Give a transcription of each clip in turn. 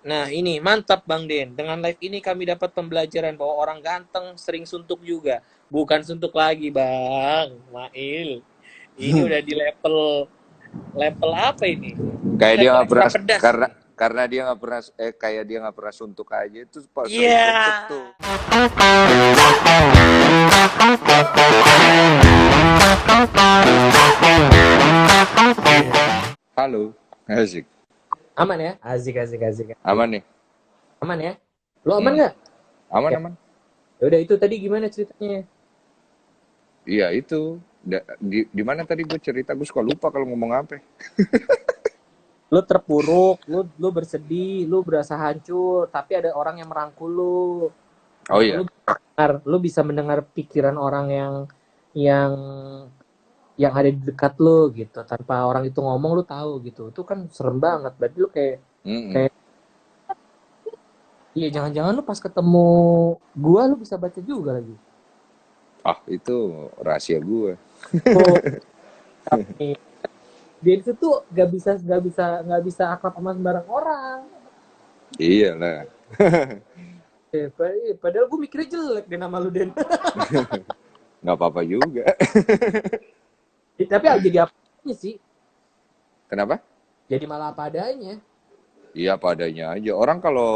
Nah, ini mantap Bang Den. Dengan live ini kami dapat pembelajaran bahwa orang ganteng sering suntuk juga. Bukan suntuk lagi, Bang. Mail. Ini udah di level level apa ini? Kayak dia Level nggak ekstra pernah pedas karena ini. karena dia nggak pernah kayak dia nggak pernah suntuk aja itu sering Iya. suntuk tuh. Iya. Halo, asik, Aman ya? Asik, asik, asik, asik. aman nih. Aman ya? Lo aman Hmm, nggak? aman Ya. aman. Ya udah itu tadi gimana ceritanya? Iya itu. Di mana tadi gue cerita, gue suka lupa kalau ngomong apa. Lu terpuruk, lu bersedih, lu berasa hancur, tapi ada orang yang merangkul lu. Oh Lu iya. lu bisa mendengar pikiran orang yang yang ada di dekat lu gitu. Tanpa orang itu ngomong lu tahu gitu. Itu kan serem banget. Berarti lu kayak Mm-mm. kayak iya jangan-jangan lu pas ketemu gua lu bisa baca juga lagi. Ah itu rahasia gue. Oh, tapi dia itu tuh gak bisa akrab sama sembarang orang. Iya lah. Padahal gue mikirnya jelek deh nama lu Den. Nggak apa-apa juga. Tapi jadi apa sih? Kenapa? Jadi malah apa adanya. Iya apa adanya aja. Orang kalau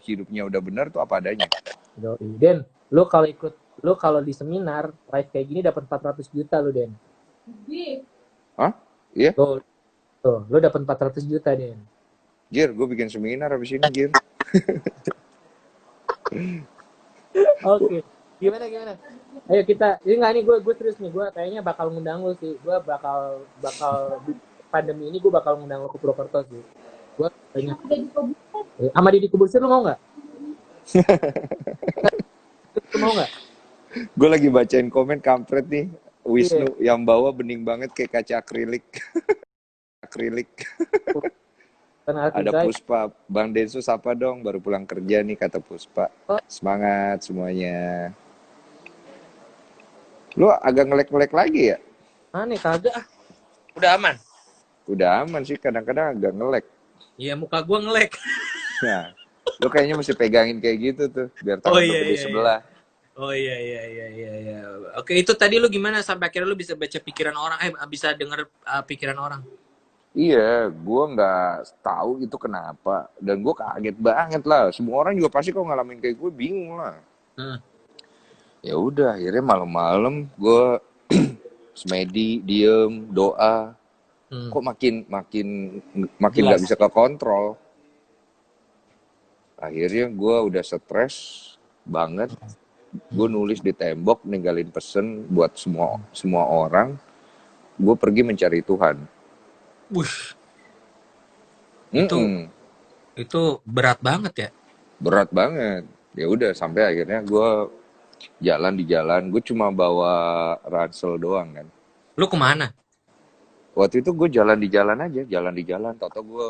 hidupnya udah benar tuh apa adanya. Yoi. Den, lu kalau ikut lu kalau di seminar live kayak gini dapat 400 juta lu Den. Hah? Iya? Tuh, lu dapat 400 juta Den. Jir, gue bikin seminar habis ini, Jir. Oke. Gimana gimana? Ayo kita, ini enggak nih gue serius nih, gue kayaknya bakal ngundang lu sih. Gue bakal bakal di pandemi ini gue bakal ngundang lu ke Purwokerto sih. Gue banyak sama Deddy Kubusir lu mau nggak? Lu mau nggak? Gue lagi bacain komen kampret nih. Iya. Wisnu yang bawa bening banget kayak kaca akrilik. Akrilik. Kan artis Ada saya. Puspa. Bang Densus apa dong? Baru pulang kerja nih kata Puspa. Oh, Semangat semuanya. Lu agak ngelek-ngelek lagi ya? aneh kagak ah. Udah aman. Udah aman sih, kadang-kadang agak ngelek. Iya muka gue ngelek. Nah, lu kayaknya mesti pegangin kayak gitu tuh. Biar Oh tangan lu iya gede iya iya. sebelah. Oh iya iya iya iya iya. Oke, itu tadi lu gimana sampai akhirnya lu bisa baca pikiran orang bisa denger pikiran orang. Iya, gue nggak tahu itu kenapa, dan gue kaget banget lah. Semua orang juga pasti kok ngalamin kayak gue, bingung lah. Hmm. Ya udah, akhirnya malam-malam gue semedi, diem, doa. Hmm. Kok makin makin makin nggak bisa Jelas. ke kontrol. Akhirnya gue udah stres banget. Gue nulis di tembok, ninggalin pesen buat semua semua orang. Gue pergi mencari Tuhan. Wush, itu Mm-mm, itu berat banget ya. berat banget. Ya udah sampai akhirnya gue jalan di jalan, gue cuma bawa ransel doang kan. Lu kemana? Waktu itu gue jalan di jalan aja, jalan di jalan, tau gue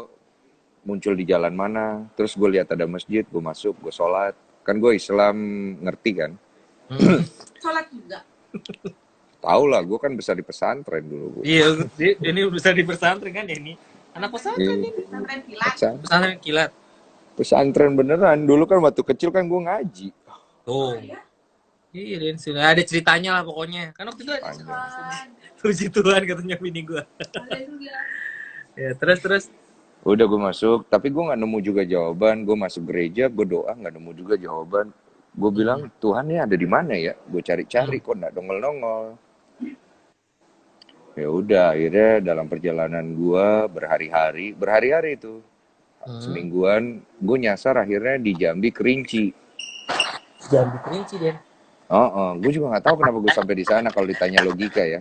muncul di jalan mana, terus gue lihat ada masjid, gue masuk, gue sholat. Kan gue Islam, ngerti kan. Hmm. Tahu lah, gue kan besar di pesantren dulu gue. Iya, ini bisa di pesantren kan ya ini. Anak pesantren Di ini. pesantren, Pesantren kilat. pesantren beneran. Dulu kan waktu kecil kan gue ngaji. Tuh. Iya, Den, sudah ada ceritanya lah pokoknya. Kan waktu itu Panjang. puji Tuhan katanya bini gua. Ya, terus terus. Udah gue masuk, tapi gue nggak nemu juga jawaban. Gue masuk gereja, gue doa nggak nemu juga jawaban. Gue Hmm. bilang Tuhan ini ada di mana ya? Gue Hmm. cari-cari kok nggak nongol-nongol. Ya udah, akhirnya dalam perjalanan gue berhari-hari itu Hmm. semingguan, gue nyasar akhirnya di Jambi Kerinci. Jangan diperinci, Den. Oh, gue juga nggak tahu kenapa gue sampai di sana kalau ditanya logika ya.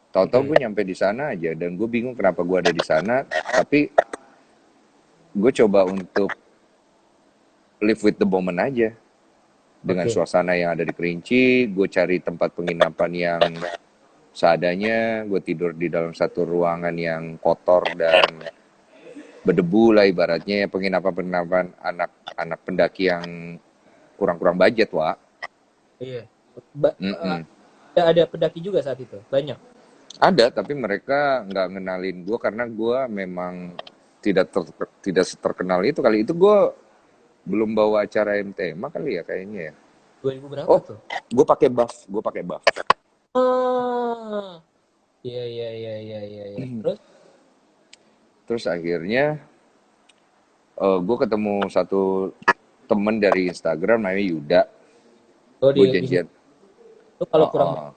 Tahu-tahu Oke. gue nyampe di sana aja dan gue bingung kenapa gue ada di sana. Tapi gue coba untuk live with the moment aja dengan Oke. suasana yang ada di Kerinci. Gue cari tempat penginapan yang seadanya. Gue tidur di dalam satu ruangan yang kotor dan berdebu lah ibaratnya, penginapan-penginapan anak-anak pendaki yang kurang-kurang budget, Wak. Iya. Ba- eh, Mm-mm. ada pendaki juga saat itu. Banyak. Ada, tapi mereka nggak ngenalin gue karena gue memang tidak terkenal itu kali. Itu gue belum bawa acara MTMA kali ya kayaknya ya. 2000 berapa Oh, tuh? gue pakai buff. Oh, iya iya iya iya iya. Iya. Terus? Terus akhirnya gue ketemu satu temen dari Instagram namanya Yuda. Oh Gue di janjian. lu kalau Oh, kurang oh.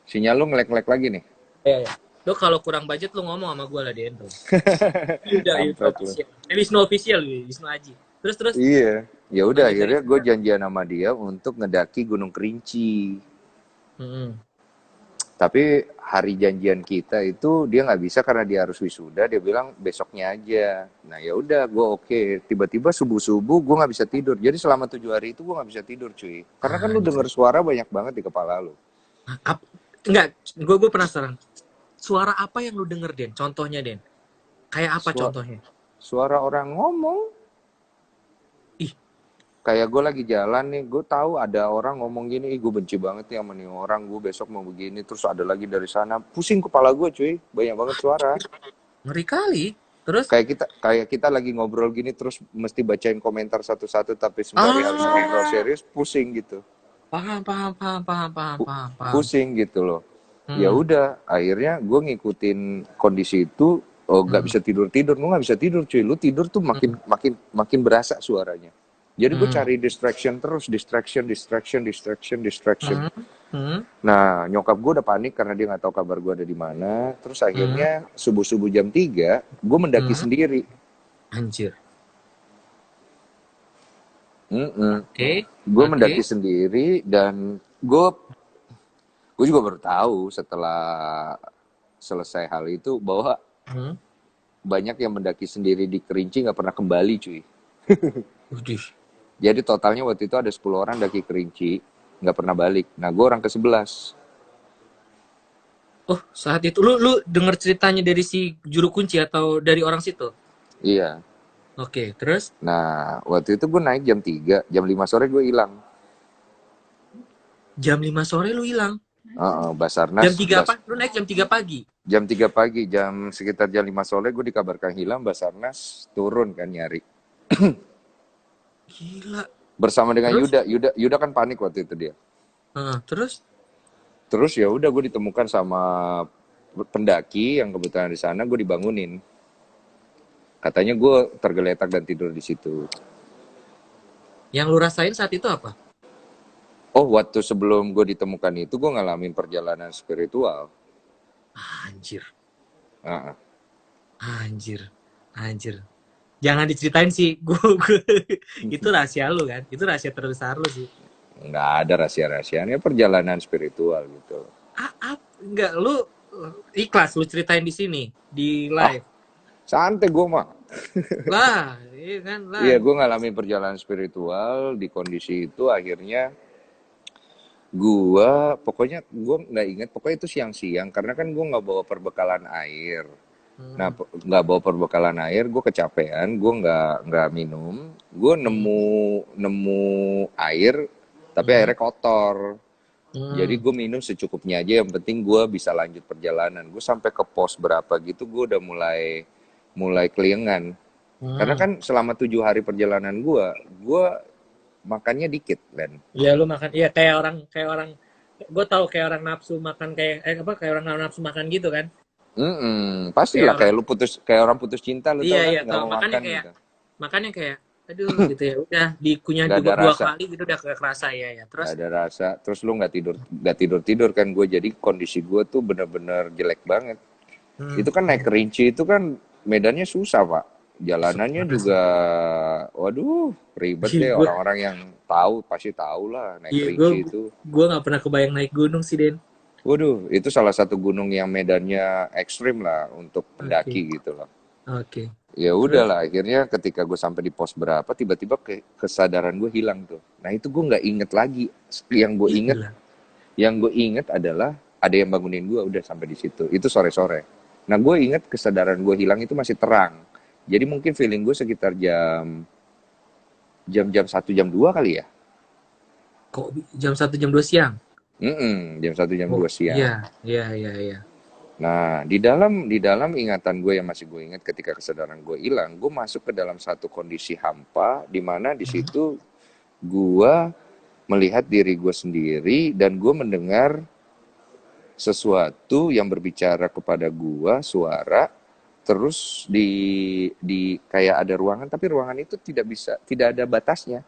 Sinyal lu ngelek-ngelek lagi nih. ya ya. Lu kalau kurang budget lu ngomong sama gue lah di Endo. Udah Wisnu Kampret lu. official. Wisnu official Wisnu Aji. Terus Iya. Ya udah lanjut akhirnya cerita. gue janjian sama dia untuk ngedaki Gunung Kerinci. Hmm. Tapi hari janjian kita itu dia nggak bisa karena dia harus wisuda. Dia bilang besoknya aja. Nah ya udah, gue oke. Tiba-tiba subuh-subuh gue nggak bisa tidur. Jadi selama 7 hari itu gue nggak bisa tidur, cuy. Karena kan lu Anjir. denger suara banyak banget di kepala lu. Enggak, gue penasaran. Suara apa yang lu denger, Den? Contohnya, Den. Kayak apa Su- contohnya? Suara orang ngomong. Ih, Kayak gue lagi jalan nih, gue tahu ada orang ngomong gini, ih gue benci banget nih sama nih orang, gue besok mau begini, terus ada lagi dari sana, pusing kepala gue cuy, banyak banget suara. ngeri kali. Terus? Kayak kita lagi ngobrol gini, terus mesti bacain komentar satu-satu, tapi sembari harus ngobrol Ah, serius, pusing gitu, paham. pusing gitu loh. Ya Hmm, udah, akhirnya gue ngikutin kondisi itu, oh nggak hmm, bisa tidur, gue nggak bisa tidur cuy, lu tidur tuh makin hmm, makin makin berasa suaranya. Jadi gue hmm, cari distraction terus, distraction. hmm, hmm, Nah, nyokap gue udah panik karena dia nggak tahu kabar gue ada di mana. Terus hmm, akhirnya subuh-subuh jam 3, gue mendaki hmm. sendiri. Anjir. Mm-mm. Oke, Gue oke. mendaki sendiri dan gue juga baru tahu setelah selesai hal itu bahwa Hmm. banyak yang mendaki sendiri di Kerinci nggak pernah kembali, cuy. Udih. Jadi totalnya waktu itu ada 10 orang daki Kerinci nggak pernah balik. Nah, gue orang ke-11. Oh, saat itu lu denger ceritanya dari si juru kunci atau dari orang situ? Iya. Oke, terus Nah, waktu itu gue naik jam 3, jam 5 sore gue hilang. jam 5 sore lu hilang. Jam Basarnas, 3 apa? Lu naik jam 3 pagi. jam 3 pagi, sekitar jam 5 sore gue dikabarkan hilang. Basarnas turun kan nyari. Gila. Bersama dengan Terus? Yuda kan panik waktu itu dia. Terus? Terus ya udah gue ditemukan sama pendaki yang kebetulan di sana, gue dibangunin. Katanya gue tergeletak dan tidur di situ. Yang lu rasain saat itu apa? Oh, waktu sebelum gue ditemukan itu gue ngalamin perjalanan spiritual. Anjir. Ah, Anjir. Anjir. Jangan diceritain sih. Itu rahasia lu kan? Itu rahasia terbesar lu sih. nggak ada rahasia-rahasianya, perjalanan spiritual gitu. Enggak, lu ikhlas lu ceritain di sini, di Ah, live. santai gue mah. Lah, iya kan Iya, live. gue ngalamin perjalanan spiritual di kondisi itu. Akhirnya pokoknya gue nggak inget, pokoknya itu siang-siang karena kan gue nggak bawa perbekalan air. Nah, Hmm, nggak bawa perbekalan air, gue kecapean, gue nggak minum, gue hmm, nemu air, tapi hmm, airnya kotor. Jadi hmm, gue minum secukupnya aja, yang penting gue bisa lanjut perjalanan. Gue sampai ke pos berapa gitu, gue udah mulai mulai keliengan. Karena hmm. kan selama 7 hari perjalanan gue makannya dikit, Len. Ya lu makan, iya kayak orang, gue tahu kayak orang nafsu makan kayak apa kayak orang nafsu makan gitu kan? Kayak Pastilah orang, kayak orang putus cinta, lu iya tau kan, iya nggak tahu. mau Makanya makan kayak gitu. aduh gitu ya. Udah dikunyah Nggak dua, ada dua rasa, kali gitu udah gak kerasa ya ya. Terus, nggak ada rasa. Terus lu nggak tidur kan, gue jadi kondisi gue tuh bener-bener jelek banget. hmm, Itu kan naik Kerinci itu kan medannya susah, Pak. Jalanannya parah sih. juga, waduh, ribet deh. Gue, Orang-orang yang tahu pasti tahu lah naik iya gue, Kerinci itu. gue nggak pernah kebayang naik gunung sih Den. Waduh, itu salah satu gunung yang medannya ekstrim lah untuk Oke, pendaki gitu loh. oke. Ya Terus, udahlah, akhirnya ketika gue sampai di pos berapa, tiba-tiba kesadaran gue hilang tuh. Nah itu gue nggak inget lagi. Yang gue inget, gila. adalah ada yang bangunin gue udah sampai di situ. Itu sore-sore. Nah gue inget kesadaran gue hilang itu masih terang. Jadi mungkin feeling gue sekitar jam 1 jam 2 kali ya. Kok jam 1 jam 2 siang? Jam 1 jam Oh 2 siang. iya iya iya iya. Nah, di dalam ingatan gue yang masih gue ingat ketika kesadaran gue hilang, gue masuk ke dalam satu kondisi hampa di mana di situ gue melihat diri gue sendiri dan gue mendengar sesuatu yang berbicara kepada gue, suara, terus di kayak ada ruangan, tapi ruangan itu tidak ada batasnya,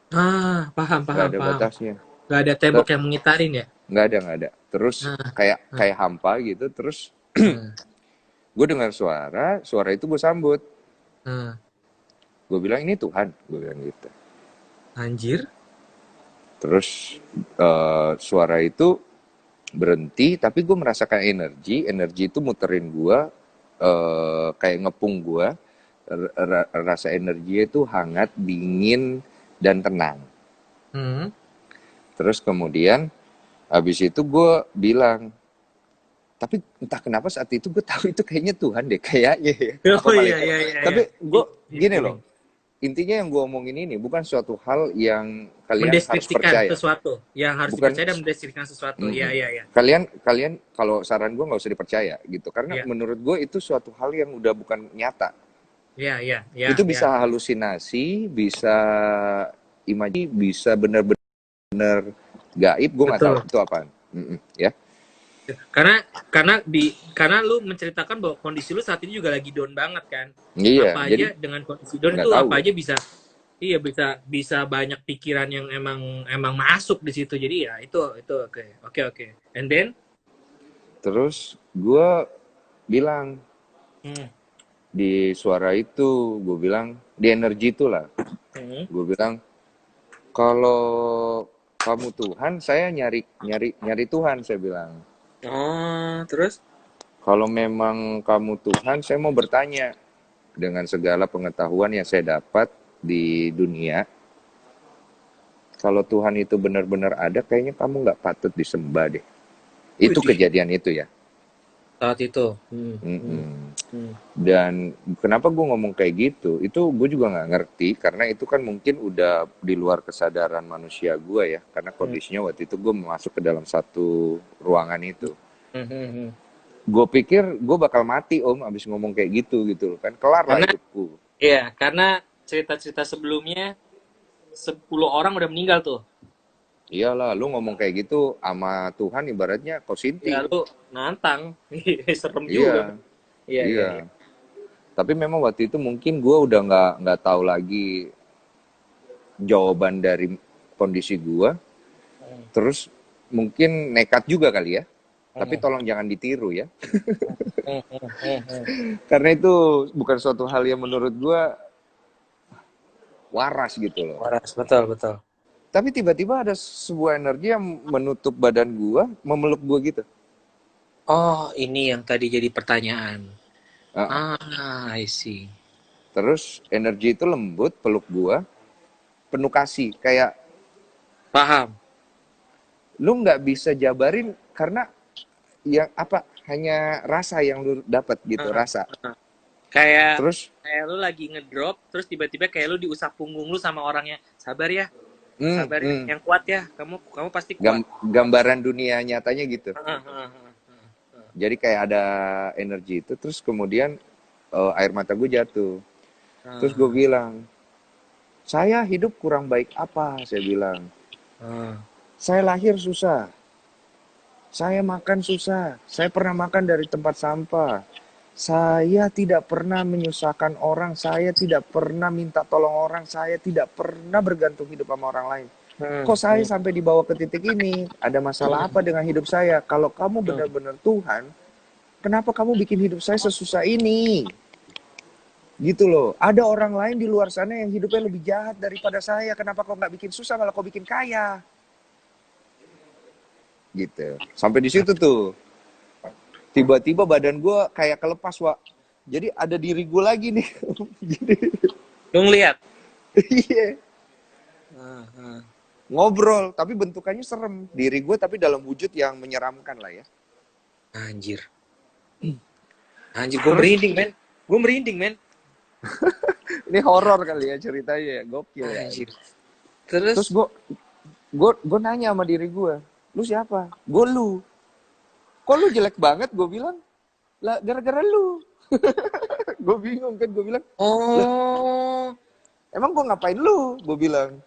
Ah, paham, nggak paham, ada paham. batasnya. Gak ada tembok yang mengitarin ya? Nggak ada. Terus Ah, kayak ah, kayak hampa gitu, terus ah, gue dengar suara itu gue sambut. ah. Gue bilang ini Tuhan, gue bilang gitu. Anjir. Terus suara itu berhenti, tapi gue merasakan energi itu muterin gue, kayak ngepung gue. Rasa energi itu hangat, dingin, dan tenang. Hmm. Terus kemudian habis itu gue bilang, tapi entah kenapa saat itu gue tahu itu kayaknya Tuhan deh, kayaknya ya. Apa Oh iya, malaikat. iya, iya, iya. Tapi gue gini loh, Feeling. intinya yang gue omongin ini bukan suatu hal yang kalian harus Mendeskripsikan percaya. sesuatu yang harus Bukan, dipercaya dan mendeskripsikan sesuatu. Iya, mm-mm. iya, iya. Kalian kalau saran gue nggak usah dipercaya gitu, karena Iya, menurut gue itu suatu hal yang udah bukan nyata. iya, iya, iya, Itu iya. bisa halusinasi, bisa imajinasi, bisa bener-bener gaib, gue nggak tahu Betul. itu apaan. Ya. Karena lu menceritakan bahwa kondisi lu saat ini juga lagi down banget kan. Iya, Apa jadi aja dengan kondisi down nggak itu tahu apa gue. aja bisa. Iya, bisa banyak pikiran yang emang masuk di situ. Jadi ya itu oke. Oke, oke. And then Terus gue bilang hmm, di suara itu, gue bilang di energi itulah, hmm. gue bilang kalau kamu Tuhan, saya nyari nyari nyari Tuhan, saya bilang. Oh, terus? Kalau memang kamu Tuhan, saya mau bertanya dengan segala pengetahuan yang saya dapat di dunia. Kalau Tuhan itu benar-benar ada, kayaknya kamu nggak patut disembah deh. Itu Wih, kejadian itu ya. saat itu. Hmm, hmm, Mm-mm. hmm, Dan kenapa gue ngomong kayak gitu? Itu gue juga nggak ngerti, karena itu kan mungkin udah di luar kesadaran manusia gue ya. Karena hmm, kondisinya waktu itu gue masuk ke dalam satu ruangan itu. hmm, hmm, hmm. Gue pikir gue bakal mati om, abis ngomong kayak gitu loh kan. Kelar lah Karena hidupku. karena cerita-cerita sebelumnya 10 orang udah meninggal tuh. Iyalah, lu ngomong kayak gitu sama Tuhan ibaratnya kau Ya sinting. lu nantang. Serem juga. Iya, Iya, iya, iya. iya. Tapi memang waktu itu mungkin gue udah nggak tahu lagi jawaban dari kondisi gue. Hmm, Terus mungkin nekat juga kali ya. Tapi hmm, tolong jangan ditiru ya. hmm, hmm, hmm, hmm. Karena itu bukan suatu hal yang menurut gue waras gitu loh. Waras, betul, betul. Tapi tiba-tiba ada sebuah energi yang menutup badan gue, memeluk gue gitu. Oh, ini yang tadi jadi pertanyaan. Heeh. Ah, I see. Terus energi itu lembut, peluk gue, penuh kasih. Kayak Paham. lu nggak bisa jabarin karena yang apa, hanya rasa yang lu dapat gitu, Ah, rasa. ah. Kayak Terus kayak lu lagi ngedrop, terus tiba-tiba kayak lu diusap punggung lu sama orangnya. Sabar ya, hmm, yang kuat ya. Kamu pasti kuat. gambaran dunia nyatanya gitu. Ah, ah, ah, ah, ah. Jadi kayak ada energi itu, terus kemudian air mata gue jatuh. Terus gue Ah, bilang, saya hidup kurang baik apa? Saya bilang, ah. saya lahir susah, saya makan susah, saya pernah makan dari tempat sampah, saya tidak pernah menyusahkan orang, saya tidak pernah minta tolong orang, saya tidak pernah bergantung hidup sama orang lain. Hmm, Kok saya hmm, sampai dibawa ke titik ini? Ada masalah apa dengan hidup saya? Kalau kamu hmm. benar-benar Tuhan, kenapa kamu bikin hidup saya sesusah ini? Gitu loh. Ada orang lain di luar sana yang hidupnya lebih jahat daripada saya. Kenapa kau nggak bikin susah, malah kau bikin kaya? Gitu. Sampai di situ tuh. Tiba-tiba badan gue kayak kelepas, Wak. Jadi ada diri gue lagi nih. Jadi, Lu ngeliat? iya. Ah, ah. Ngobrol, tapi bentukannya serem. Diri gue tapi dalam wujud yang menyeramkan lah ya. Anjir. Anjir, gue Terus, merinding, men. Gue merinding, men. ini horor kali ya ceritanya ya. Gokil ya. Anjir. Terus Terus, gue nanya sama diri gue, lu siapa? Gue lu. kok lu jelek banget, gue bilang. Lah gara-gara lu. Gue bingung kan, gue bilang, lah Oh, emang gue ngapain lu, gue bilang.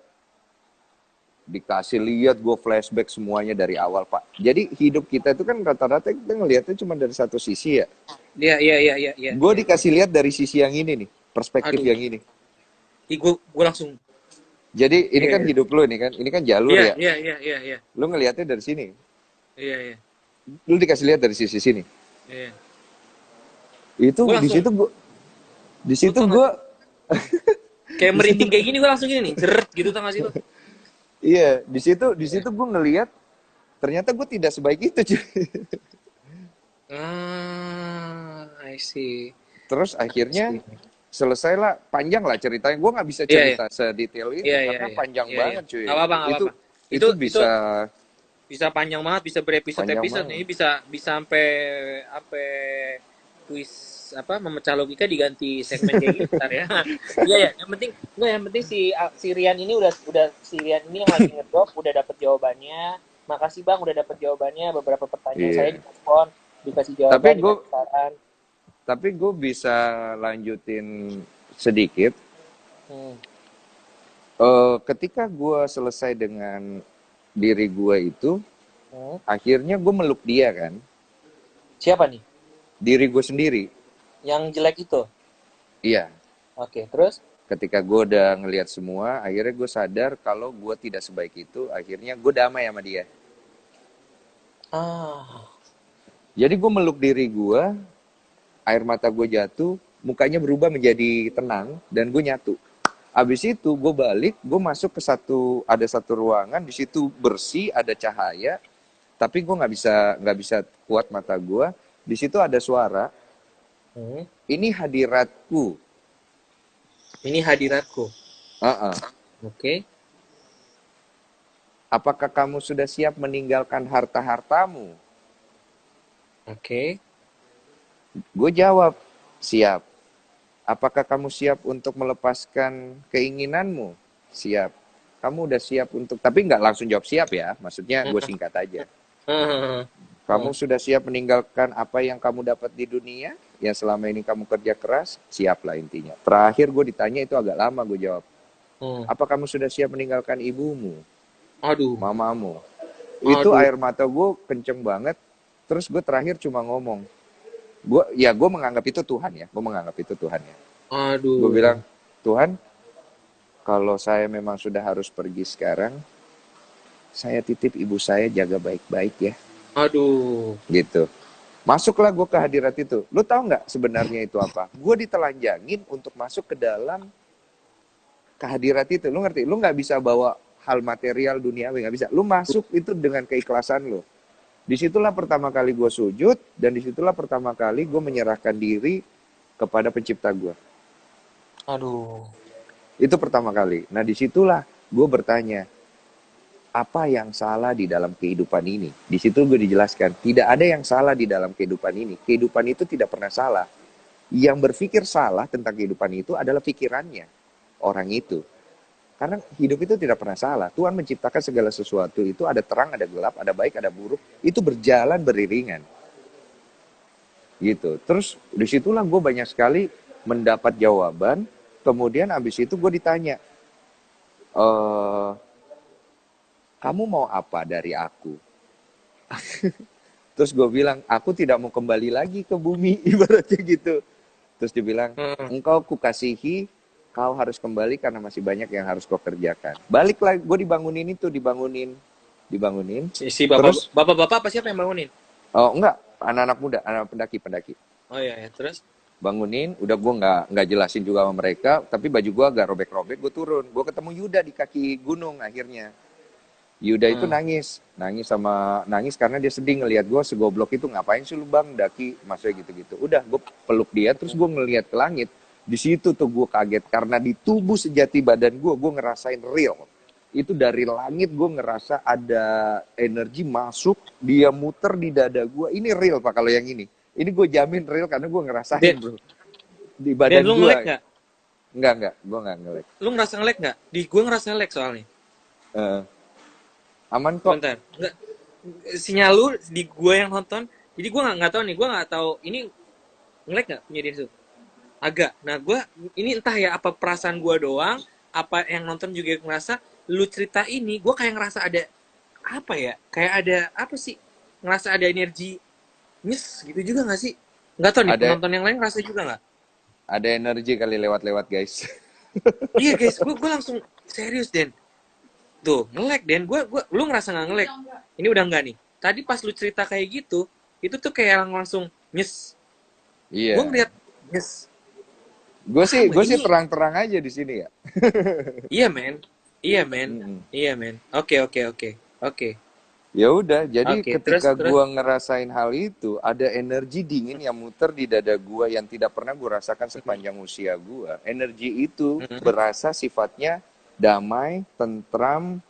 Dikasih lihat gue flashback semuanya dari awal, Pak. Jadi hidup kita itu kan rata-rata kita ngelihatnya cuma dari satu sisi ya. iya iya iya iya iya. Gue Iya. dikasih lihat dari sisi yang ini nih, perspektif Aduh, yang ini. gue langsung. Jadi ini Iya kan hidup lu nih kan, ini kan jalur iya ya. iya iya iya iya Lu ngelihatnya dari sini. iya iya. Lu dikasih lihat dari sisi sini. Iya. Itu Gue di langsung, situ gue, di lu situ tau gak gue, sih? Kayak di situ, merinding kayak gini gue langsung gini nih, jeret gitu tau gak sih lu? iya, di Iya. situ gue ngelihat ternyata gue tidak sebaik itu, cuy. I see. Terus I akhirnya see. selesailah, panjang lah ceritanya. Gue nggak bisa Iya iya cerita sedetail iya ini iya karena iya panjang iya iya. banget, cuy. Gak apa-apa gak Itu apa-apa. Itu itu itu bisa bisa panjang banget, bisa panjang berepisode-episode banget. nih, bisa bisa sampai kuis apa memecah logika diganti segmen kayak gini ntar ya. Iya ya, yang penting enggak, yang penting si Rian ini udah si Rian ini yang lagi ngedrop udah dapet jawabannya. Makasih Bang udah dapet jawabannya, beberapa pertanyaan saya Iya. direspon, dikasih Tapi jawaban, gue dikasih saran. bisa lanjutin sedikit. Hmm. Ketika gue selesai dengan diri gue itu, Hmm. akhirnya gue meluk dia kan, Siapa nih? diri gue sendiri. Yang jelek itu. Iya. Oke, terus? Ketika gue udah ngelihat semua, akhirnya gue sadar kalau gue tidak sebaik itu. Akhirnya gue damai sama dia. Ah, Jadi gue meluk diri gue, air mata gue jatuh, mukanya berubah menjadi tenang, dan gue nyatu. Abis itu gue balik, gue masuk ke ada satu ruangan, di situ bersih, ada cahaya, tapi gue nggak bisa kuat mata gue. Di situ ada suara, hmm. ini hadiratku. Ini hadiratku. Uh-uh. Oke. Apakah kamu sudah siap meninggalkan harta-hartamu? Oke. Gue jawab, siap. Apakah kamu siap untuk melepaskan keinginanmu? Siap. Kamu udah siap untuk, tapi nggak langsung jawab siap ya, maksudnya gue singkat aja. Hmm. Kamu sudah siap meninggalkan apa yang kamu dapat di dunia, yang selama ini kamu kerja keras? Siaplah intinya. Terakhir gue ditanya itu agak lama, gue jawab, Hmm. apa kamu sudah siap meninggalkan ibumu, Aduh. mamamu? Itu Aduh. air mata gue kenceng banget. Terus gue terakhir cuma ngomong, gue menganggap itu Tuhan ya, gue menganggap itu Tuhan ya. Gue Aduh. bilang, Tuhan, kalau saya memang sudah harus pergi sekarang, saya titip ibu saya jaga baik-baik ya, Aduh. gitu. Masuklah gue ke hadirat itu. Lu tahu nggak sebenarnya itu apa? Gue ditelanjangin untuk masuk ke dalam kehadirat itu. Lu ngerti? Lu nggak bisa bawa hal material duniawi, nggak bisa. Lu masuk itu dengan keikhlasan lu. Disitulah pertama kali gue sujud, dan disitulah pertama kali gue menyerahkan diri kepada pencipta gue. Aduh. Itu pertama kali. Nah disitulah gue bertanya, apa yang salah di dalam kehidupan ini? Di situ gue dijelaskan, tidak ada yang salah di dalam kehidupan ini. Kehidupan itu tidak pernah salah. Yang berpikir salah tentang kehidupan itu adalah pikirannya, orang itu. Karena hidup itu tidak pernah salah. Tuhan menciptakan segala sesuatu itu ada terang, ada gelap, ada baik, ada buruk. Itu berjalan beriringan. Gitu. Terus disitulah gue banyak sekali mendapat jawaban. Kemudian abis itu gue ditanya, kamu mau apa dari aku? Terus gue bilang, aku tidak mau kembali lagi ke bumi, ibaratnya gitu. Terus dia bilang, Hmm. engkau kukasihi, kau harus kembali karena masih banyak yang harus kau kerjakan. Balik lagi, gue dibangunin. Si Terus, bapak-bapak apa siapa yang bangunin? oh enggak, anak-anak muda, anak pendaki. Oh iya, ya. Terus? Bangunin, udah gue nggak jelasin juga sama mereka, tapi baju gue agak robek-robek, gue turun. Gue ketemu Yuda di kaki gunung akhirnya. Yuda itu Hmm. nangis karena dia sedih ngelihat gue segoblok itu, ngapain sih lu bang daki, maksudnya gitu-gitu. Udah gue peluk dia, terus gue ngelihat ke langit. Di situ tuh gue kaget karena di tubuh sejati badan gue ngerasain real. Itu dari langit gue ngerasa ada energi masuk, dia muter di dada gue. Ini real pak kalau yang ini. Ini gue jamin real karena gue ngerasain Den, bro. Di Den badan lu gue. nge-lag nggak? Enggak, gue nggak ngelek. Lu ngerasa nge-lag nggak? Di gue ngerasa nge-lag soalnya. Eh, aman kok. Bentar. Enggak. Sinyal lu di gue yang nonton Jadi gue nggak tahu nih, gue nggak tahu ini nge-lag nggak punya Densu? Agak. Nah gue ini entah ya apa perasaan gue doang, apa yang nonton juga ngerasa lu cerita ini, gue kayak ngerasa ada apa ya? Kayak ada apa sih? Ngerasa ada energi nyes gitu juga nggak sih? Nggak tahu nih Ada penonton yang lain ngerasa juga nggak? ada energi kali lewat-lewat guys. Iya guys, gue langsung serius Den. Tuh nge-lag Den, lu ngerasa nggak nge-lag? Ini udah nggak nih? Tadi pas lu cerita kayak gitu, itu tuh kayak langsung nyes. Gue Iya. ngeliat nyes. Apa Gue sih ini? terang-terang aja di sini ya. Iya men, iya men, Mm-mm. iya men. Oke oke oke oke Ya udah, jadi oke. Terus ketika terus. gua ngerasain hal itu, ada energi dingin yang muter di dada gua yang tidak pernah gua rasakan sepanjang usia gua. Energi itu Mhm, berasa sifatnya damai, tentram,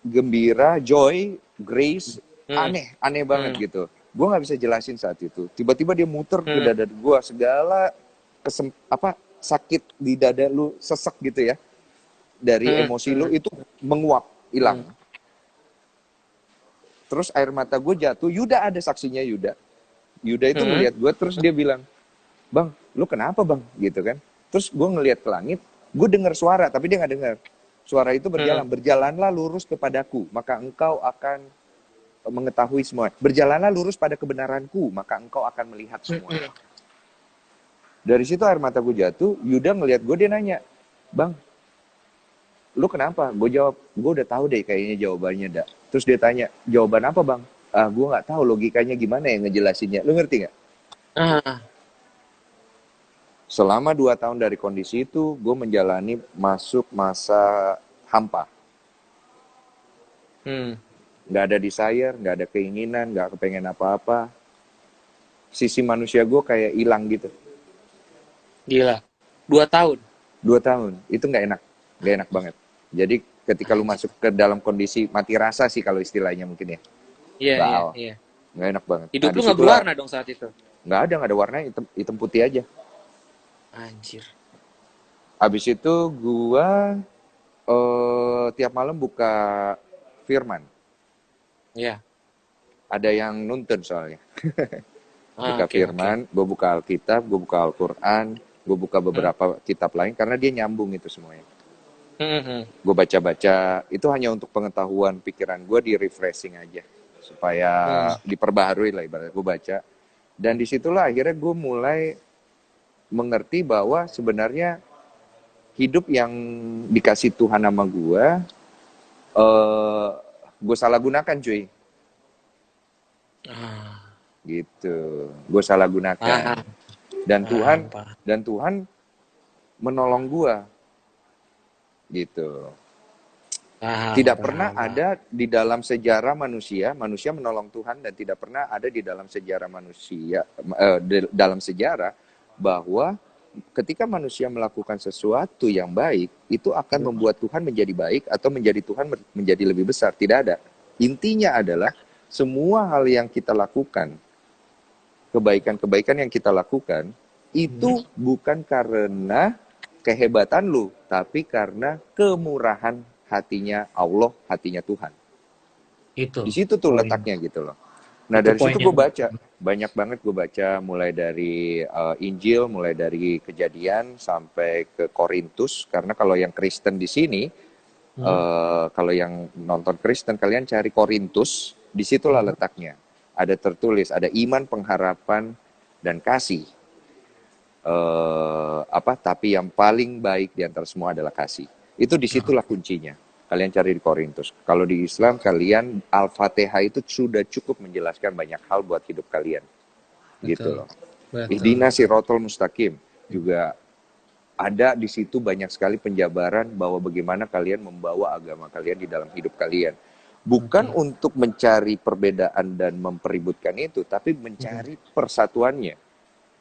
gembira, joy, grace, mhm, aneh, aneh banget mhm, gitu. Gua nggak bisa jelasin saat itu. Tiba-tiba dia muter ke mhm, dada gua, segala sakit di dada lu sesek gitu ya, dari mhm, emosi lu mhm, itu menguap, mhm, hilang. Terus air mata gue jatuh. Yuda ada saksinya, Yuda. Yuda itu mhm, ngelihat gue, terus dia bilang, bang, lu kenapa bang? Gitu kan. Terus gue ngelihat ke langit, gue dengar suara, tapi dia nggak dengar. Suara itu berjalan, mhm, berjalanlah lurus kepadaku, maka engkau akan mengetahui semua. Berjalanlah lurus pada kebenaranku, maka engkau akan melihat semua. mhm. Dari situ air mata gue jatuh, Yuda ngelihat gue, dia nanya, bang, lu kenapa? Gue jawab, gue udah tahu deh kayaknya jawabannya, dak. Terus dia tanya, jawaban apa bang? Ah, gue nggak tahu logikanya gimana ya ngejelasinnya. Lu ngerti nggak? Ah, Selama 2 tahun dari kondisi itu, gue menjalani masuk masa hampa. hmm, Nggak ada desire, nggak ada keinginan, nggak kepengen apa-apa. Sisi manusia gue kayak hilang gitu. gila. 2 tahun. 2 tahun, itu nggak enak. Nggak enak banget. Jadi ketika lu Anjir. masuk ke dalam kondisi mati rasa sih kalau istilahnya mungkin ya. Iya iya Baal. iya. Nggak enak banget. Nah Hidup lu nggak disitulah, berwarna dong saat itu. nggak ada warnanya, hitam, hitam putih aja. Anjir. Habis itu gue tiap malam buka firman. Iya. Ada yang nuntun soalnya. Ah, Buka oke oke. firman, gue buka Alkitab, gue buka Al-Quran, gue buka Hmm, beberapa kitab lain karena dia nyambung itu semuanya. hmm, hmm. Gue baca-baca, itu hanya untuk pengetahuan pikiran gue, di refreshing aja supaya Hmm. diperbaharui lah ibaratnya. Gue baca, dan disitulah akhirnya gue mulai mengerti bahwa sebenarnya hidup yang dikasih Tuhan sama eh gue salah gunakan cuy, Ah, gitu. Gue salah gunakan, paham dan paham Tuhan paham. menolong gue gitu. Paham Tidak pernah paham paham. ada di dalam sejarah manusia, manusia menolong Tuhan, dan tidak pernah ada di dalam sejarah manusia, dalam sejarah bahwa ketika manusia melakukan sesuatu yang baik, itu akan membuat Tuhan menjadi baik atau menjadi Tuhan menjadi lebih besar. Tidak ada. Intinya adalah semua hal yang kita lakukan, kebaikan-kebaikan yang kita lakukan, Hmm. itu bukan karena kehebatan lu, tapi karena kemurahan hatinya Allah, hatinya Tuhan. Itu Di situ tuh poin. letaknya gitu loh. Nah Itu dari poin situ yang gue baca, banyak banget gue baca, mulai dari Injil, mulai dari Kejadian sampai ke Korintus. Karena kalau yang Kristen di sini, hmm, kalau yang nonton Kristen, kalian cari Korintus, disitulah hmm. letaknya. Ada tertulis, ada iman, pengharapan, dan kasih. Tapi yang paling baik di antara semua adalah kasih. Itu disitulah kuncinya. Kalian cari di Korintus. Kalau di Islam, kalian Al-Fatihah itu sudah cukup menjelaskan banyak hal buat hidup kalian. Gitu Betul loh. betul Ihdina betul. sirotol mustaqim juga ada di situ, banyak sekali penjabaran bahwa bagaimana kalian membawa agama kalian di dalam hidup kalian. Bukan Oke. untuk mencari perbedaan dan mempeributkan itu, tapi Hmm, mencari persatuannya.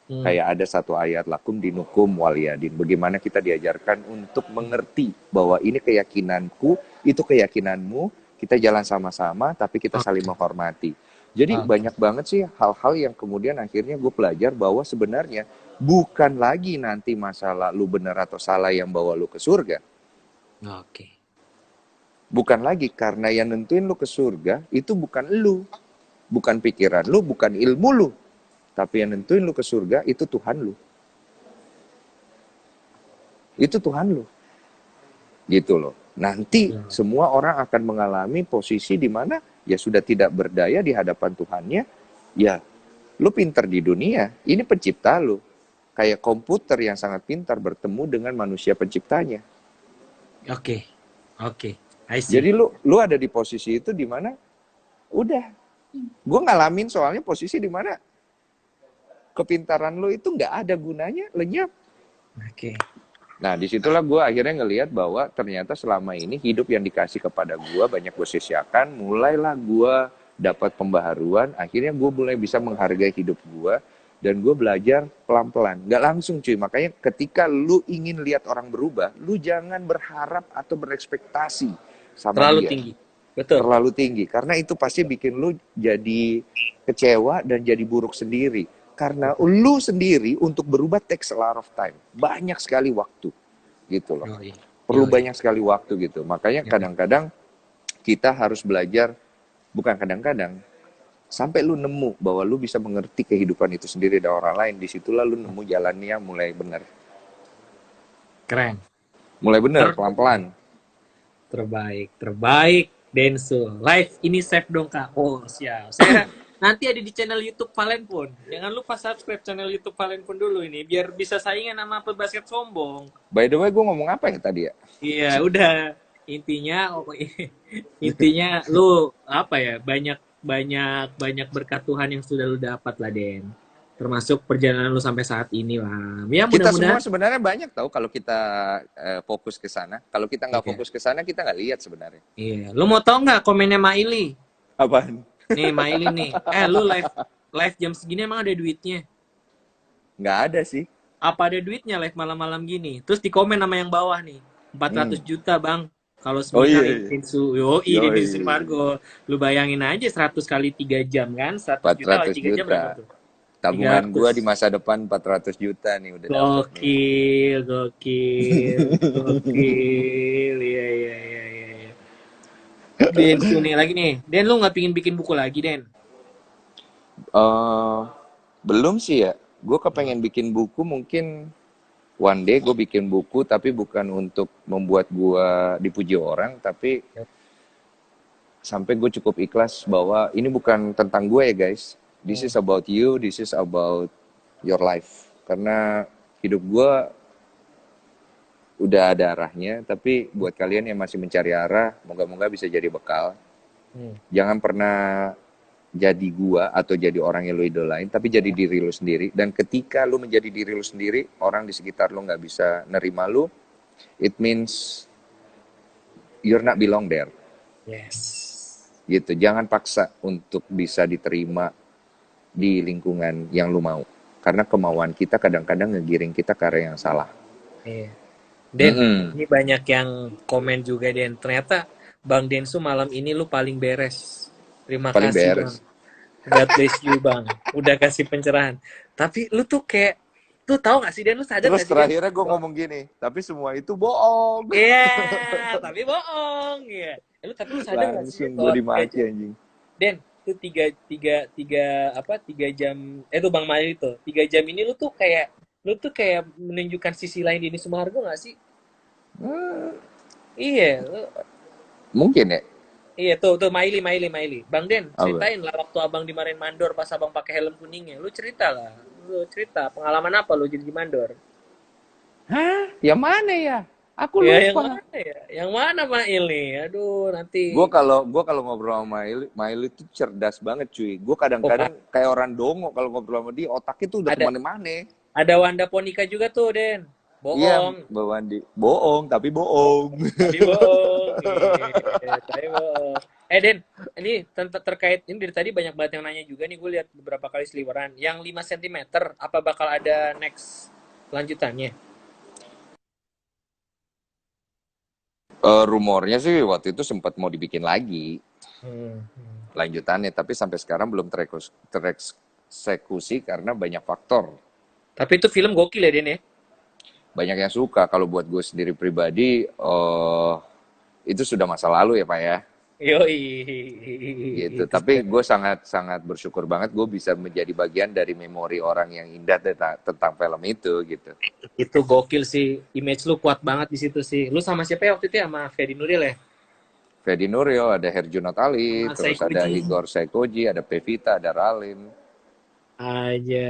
hmm. Kayak ada satu ayat, lakum dinukum waliyadin. Bagaimana kita diajarkan untuk mengerti bahwa ini keyakinanku, itu keyakinanmu, kita jalan sama-sama, tapi kita saling Oke menghormati. Jadi oke banyak banget sih hal-hal yang kemudian akhirnya gue belajar bahwa sebenarnya bukan lagi nanti masalah lu benar atau salah yang bawa lu ke surga. oke. Bukan lagi, karena yang nentuin lu ke surga itu bukan lu, bukan pikiran lu, bukan ilmu lu. Tapi yang nentuin lu ke surga itu Tuhan lu. Itu Tuhan lu. Gitu loh. Nanti semua orang akan mengalami posisi di mana ya sudah tidak berdaya di hadapan Tuhannya. Ya, lu pintar di dunia, ini pencipta lu. Kayak komputer yang sangat pintar bertemu dengan manusia penciptanya. Oke. Oke. I see. Jadi lu ada di posisi itu di mana udah. Gue ngalamin soalnya posisi di mana kepintaran lu itu nggak ada gunanya, lenyap. Oke. Nah, disitulah gue akhirnya ngelihat bahwa ternyata selama ini hidup yang dikasih kepada gue banyak gue sia-siakan. Mulailah gue dapat pembaharuan, akhirnya gue mulai bisa menghargai hidup gue. Dan gue belajar pelan-pelan, nggak langsung cuy. Makanya ketika lu ingin lihat orang berubah, lu jangan berharap atau berekspektasi sama Terlalu dia. tinggi. Betul. Terlalu tinggi, karena itu pasti bikin lu jadi kecewa dan jadi buruk sendiri. Karena lu sendiri untuk berubah takes a lot of time. Banyak sekali waktu, gitu loh. Yoi. Perlu Yoi. banyak sekali waktu gitu. Makanya kadang-kadang kita harus belajar, bukan kadang-kadang, sampai lu nemu bahwa lu bisa mengerti kehidupan itu sendiri dari orang lain. Disitulah lu nemu jalannya mulai benar. Keren. Mulai benar, pelan-pelan. Terbaik Densu. Live ini save dong Kak. Oh siap. Saya nanti ada di channel YouTube Valen pun. Jangan lupa subscribe channel YouTube Valen pun dulu ini biar bisa saingan sama pebasket sombong. By the way, gue ngomong apa ya tadi ya? Iya, udah. Intinya lu apa ya? Banyak berkat Tuhan yang sudah lu dapat lah, Den. Termasuk perjalanan lu sampai saat ini lah. Ya Kita semua mudah-mudahan. sebenarnya banyak tahu kalau kita fokus ke sana. Kalau kita nggak Iya. fokus ke sana, kita nggak lihat sebenarnya. Iya. Lu mau tau nggak komennya Maili? Apaan? Nih Maili nih. Lu live jam segini emang ada duitnya? Nggak ada sih. Apa ada duitnya live malam-malam gini? Terus di komen nama yang bawah nih. 400 juta bang. Kalau Oh seminar iya. Densu. Yoi. Densu Margo. Lu bayangin aja 100 kali 3 jam kan? 100 juta kali 400 3 jam berapa juta. tuh? Tabungan 300. gua di masa depan 400 juta nih udah dapet nih. Gokil. Iya, iya, iya, iya. Densu nih lagi nih. Den, lu nggak pingin bikin buku lagi, Den? Belum sih ya. Gue kepengen bikin buku mungkin one day gue bikin buku, tapi bukan untuk membuat gue dipuji orang, tapi sampai gue cukup ikhlas bahwa ini bukan tentang gue ya guys. This is about you, this is about your life. Karena hidup gue udah ada arahnya, tapi buat kalian yang masih mencari arah, moga-moga bisa jadi bekal. Jangan pernah jadi gua atau jadi orang yang lu idolain, tapi jadi diri lu sendiri. Dan ketika lu menjadi diri lu sendiri, orang di sekitar lu nggak bisa nerima lu, it means you're not belong there. Yes. Gitu. Jangan paksa untuk bisa diterima di lingkungan yang lu mau. Karena kemauan kita kadang-kadang ngegiring kita ke arah yang salah. Iya. Den, ini banyak yang komen juga, Den. Ternyata Bang Densu malam ini lu paling beres. Terima Paling kasih, beres. Bang. God bless you, Bang. Udah kasih pencerahan. Tapi lu tuh kayak, tuh tahu gak sih, Den? Lu sadar Terus gak sih, terakhirnya gue ngomong gini, tapi semua itu bohong. Iya, tapi bohong. Iya. Tapi lu sadar gak sih, Langsung gue dimaki anjing. Den, tuh tiga jam, tuh Bang Mail itu, 3 jam ini lu tuh kayak menunjukkan sisi lain Denny Sumargo gak sih? Iya, Mungkin ya. iya tuh Maili. Bang Den, Apa? ceritain lah waktu abang dimarahin mandor pas abang pakai helm kuningnya. Lu cerita lah, pengalaman apa lu jadi mandor? Hah? Yang mana ya? Aku lupa. Ya, yang mana ya? Yang mana Mail nih? Aduh, nanti. Gua kalau ngobrol sama Mail itu cerdas banget cuy. Gue kadang-kadang kayak orang dongo kalau ngobrol sama dia, otaknya tuh udah kemana-mana. Ada Wanda Ponika juga tuh, Den. Bohong. Iya, Mbak Wandi. Bohong, tapi bohong. Tapi bohong. Tapi bohong. Den, ini terkait ini dari tadi banyak banget yang nanya juga nih, gue lihat beberapa kali seliweran. Yang 5 cm, apa bakal ada next lanjutannya? Rumornya sih waktu itu sempat mau dibikin lagi lanjutannya, tapi sampai sekarang belum tereksekusi karena banyak faktor. Tapi itu film gokil ya, Den ya? Banyak yang suka. Kalau buat gue sendiri pribadi, itu sudah masa lalu ya Pak ya. Yoi. gitu. Tapi gue sangat sangat bersyukur banget gue bisa menjadi bagian dari memori orang yang indah tentang film itu gitu. Itu gokil sih. Image lu kuat banget di situ sih. Lu sama siapa ya waktu itu ya? Sama Fedi Nuril ya? Fedi Nuril, ada Herjunot Ali, Sama terus ada Saikoji. Igor Saikoji, ada Pevita, ada Ralin. Aja.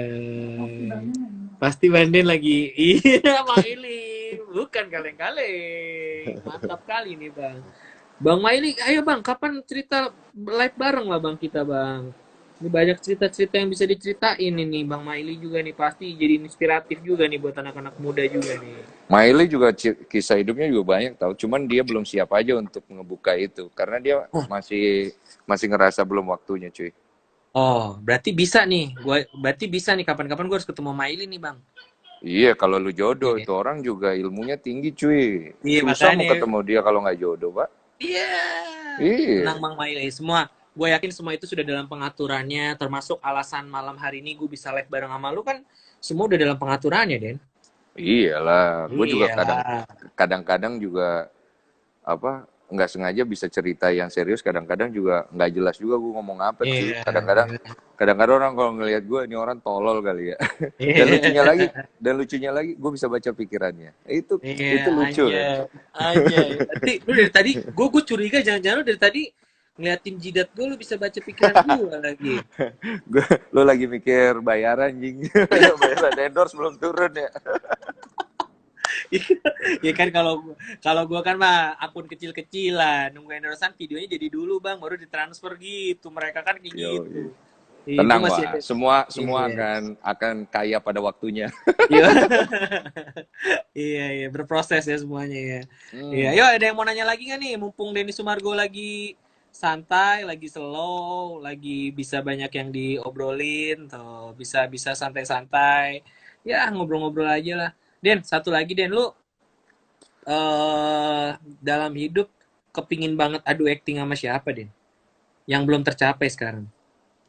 Pasti Banden lagi. Iya, Bang Ili. Bukan kaleng-kaleng. Mantap kali nih, Bang. Bang Maili, ayo Bang, kapan cerita live bareng lah Bang kita, Bang. Ini banyak cerita-cerita yang bisa diceritain ini Bang Maili juga nih, pasti jadi inspiratif juga nih buat anak-anak muda juga nih. Miley juga kisah hidupnya juga banyak tahu, cuman dia belum siap aja untuk ngebuka itu karena dia Oh, masih masih ngerasa belum waktunya, cuy. oh, berarti bisa nih. Berarti bisa nih kapan-kapan gue harus ketemu Maili nih, Bang. Iya, kalau lu jodoh Iya, itu orang juga ilmunya tinggi, cuy. iya Susah mau makanya. ketemu dia kalau nggak jodoh, Pak. Iya. Tenang Iya, Bang Maili, semua gue yakin semua itu sudah dalam pengaturannya, termasuk alasan malam hari ini gue bisa live bareng sama lu kan semua udah dalam pengaturannya, Den. iyalah. Gue juga Iyalah. kadang-kadang juga apa nggak sengaja bisa cerita yang serius, kadang-kadang juga nggak jelas juga gue ngomong apa, cuy. Iya. Kadang-kadang orang kalau ngelihat gue ini orang tolol kali ya. dan lucunya lagi Iya. dan lucunya lagi gue bisa baca pikirannya. Iya, Itu lucu aja, kan. aja. Berarti lu dari tadi, gue curiga jangan-jangan lu dari tadi ngeliatin jidat gue, lu bisa baca pikiran gue lagi. Lo lagi mikir bayaran anjing. Bayaran endorse belum turun ya. Ya kan kalau kalau gue kan mah akun kecil-kecilan, nunggu endorsean videonya jadi dulu bang, baru ditransfer gitu. Mereka kan kayak Yo, gitu. Iya, gue tenang masih Wak, ada. semua Iya, akan kaya pada waktunya. iya, iya, iya, berproses ya semuanya ya. Iya, Hmm. yuk ada yang mau nanya lagi nggak nih? Mumpung Denny Sumargo lagi santai, lagi slow, lagi bisa banyak yang diobrolin, tuh bisa bisa santai-santai. Ya ngobrol-ngobrol aja lah. Den, satu lagi Den, lu dalam hidup kepingin banget adu acting sama siapa Den? Yang belum tercapai sekarang.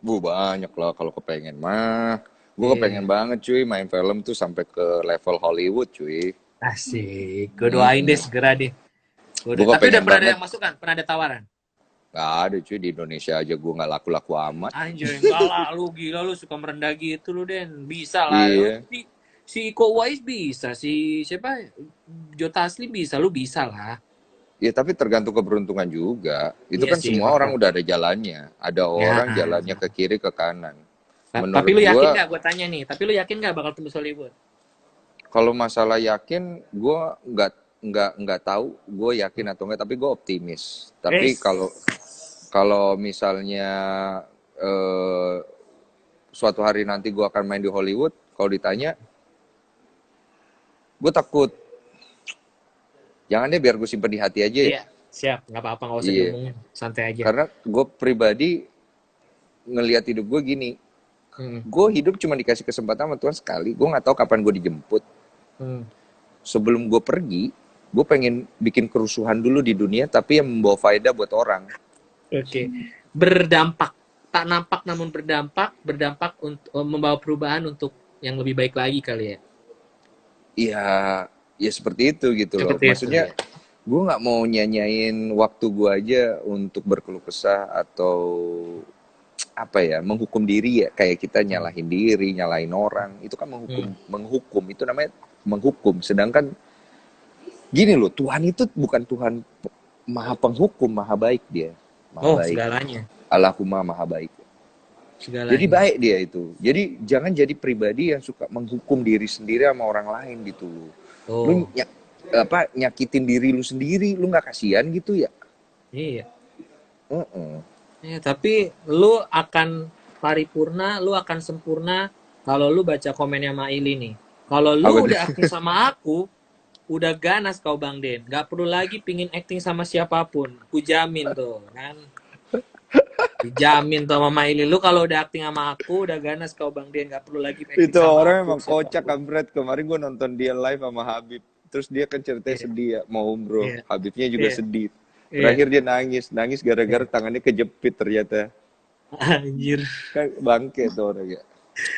Banyak lah kalau kepengen mah. Gue kepengen Iya, banget cuy main film tuh sampai ke level Hollywood cuy. asik. Gue doain deh Mm-mm. segera deh. Gue Tapi udah kepengen pernah ada banget. yang masuk kan? Pernah ada tawaran? Gak ada cuy di Indonesia aja gue nggak laku-laku amat. Anjir, enggak lah, lu gila lu suka merendah gitu lu Den. Bisa lah, lu Iya. si Iko Uwais bisa, si siapa? Jota Aslim bisa, lu bisa lah. Ya tapi tergantung keberuntungan juga. Itu Iya kan sih, semua emang. orang udah ada jalannya. Ada Ya, orang jalannya ke kiri ke kanan. tapi Menurut lu yakin gue nggak? Gue tanya nih, tapi lu yakin nggak bakal tembus Hollywood? kalau masalah yakin gue nggak tahu gue yakin atau enggak, tapi gue optimis. Tapi Guys, kalau kalau misalnya eh, suatu hari nanti gue akan main di Hollywood, kalau ditanya, gue takut. Jangan deh, biar gue simpen di hati aja ya. iya, siap, nggak apa-apa, nggak usah Iya, diomongin, santai aja. karena gue pribadi ngelihat hidup gue gini, Hmm, gue hidup cuma dikasih kesempatan sama Tuhan sekali. Gue nggak tahu kapan gue dijemput. hmm. Sebelum gue pergi, gue pengen bikin kerusuhan dulu di dunia, tapi yang membawa faedah buat orang. Oke, berdampak, tak nampak namun berdampak, berdampak untuk membawa perubahan untuk yang lebih baik lagi kali ya. Ya, ya seperti itu gitu loh. Seperti itu Maksudnya ya. gue nggak mau nyanyain waktu gue aja untuk berkeluh kesah atau apa ya, menghukum diri ya, kayak kita nyalahin diri, nyalahin orang, itu kan menghukum, Hmm. menghukum itu namanya menghukum. Sedangkan gini loh, Tuhan itu bukan Tuhan maha penghukum, maha baik dia, maha Oh, baik. segalanya, Allahumma maha baik. Jadi segalanya. baik dia itu. Jadi jangan jadi pribadi yang suka menghukum diri sendiri sama orang lain gitu loh. Lu Oh, nyakitin diri lu sendiri, lu nggak kasihan gitu ya? iya. Heeh. Ya, tapi lu akan paripurna, lu akan sempurna kalau lu baca komennya Maili nih. Kalau Apa lu tuh? udah acting sama aku, udah ganas kau Bang Den. Gak perlu lagi pingin acting sama siapapun. Ku jamin tuh, kan. Dijamin tuh sama Maili. Lu kalau udah acting sama aku, udah ganas kau Bang Den. Gak perlu lagi acting Itu sama orang aku, emang kocak, siapapun. kampret. Kemarin gue nonton dia live sama Habib. Terus dia kan ceritanya Iya, sedih ya, mau umroh. iya, Habibnya juga iya, sedih. iya, Terakhir dia nangis. Nangis gara-gara iya. tangannya kejepit ternyata. Anjir. Kan bangke tuh orang ya.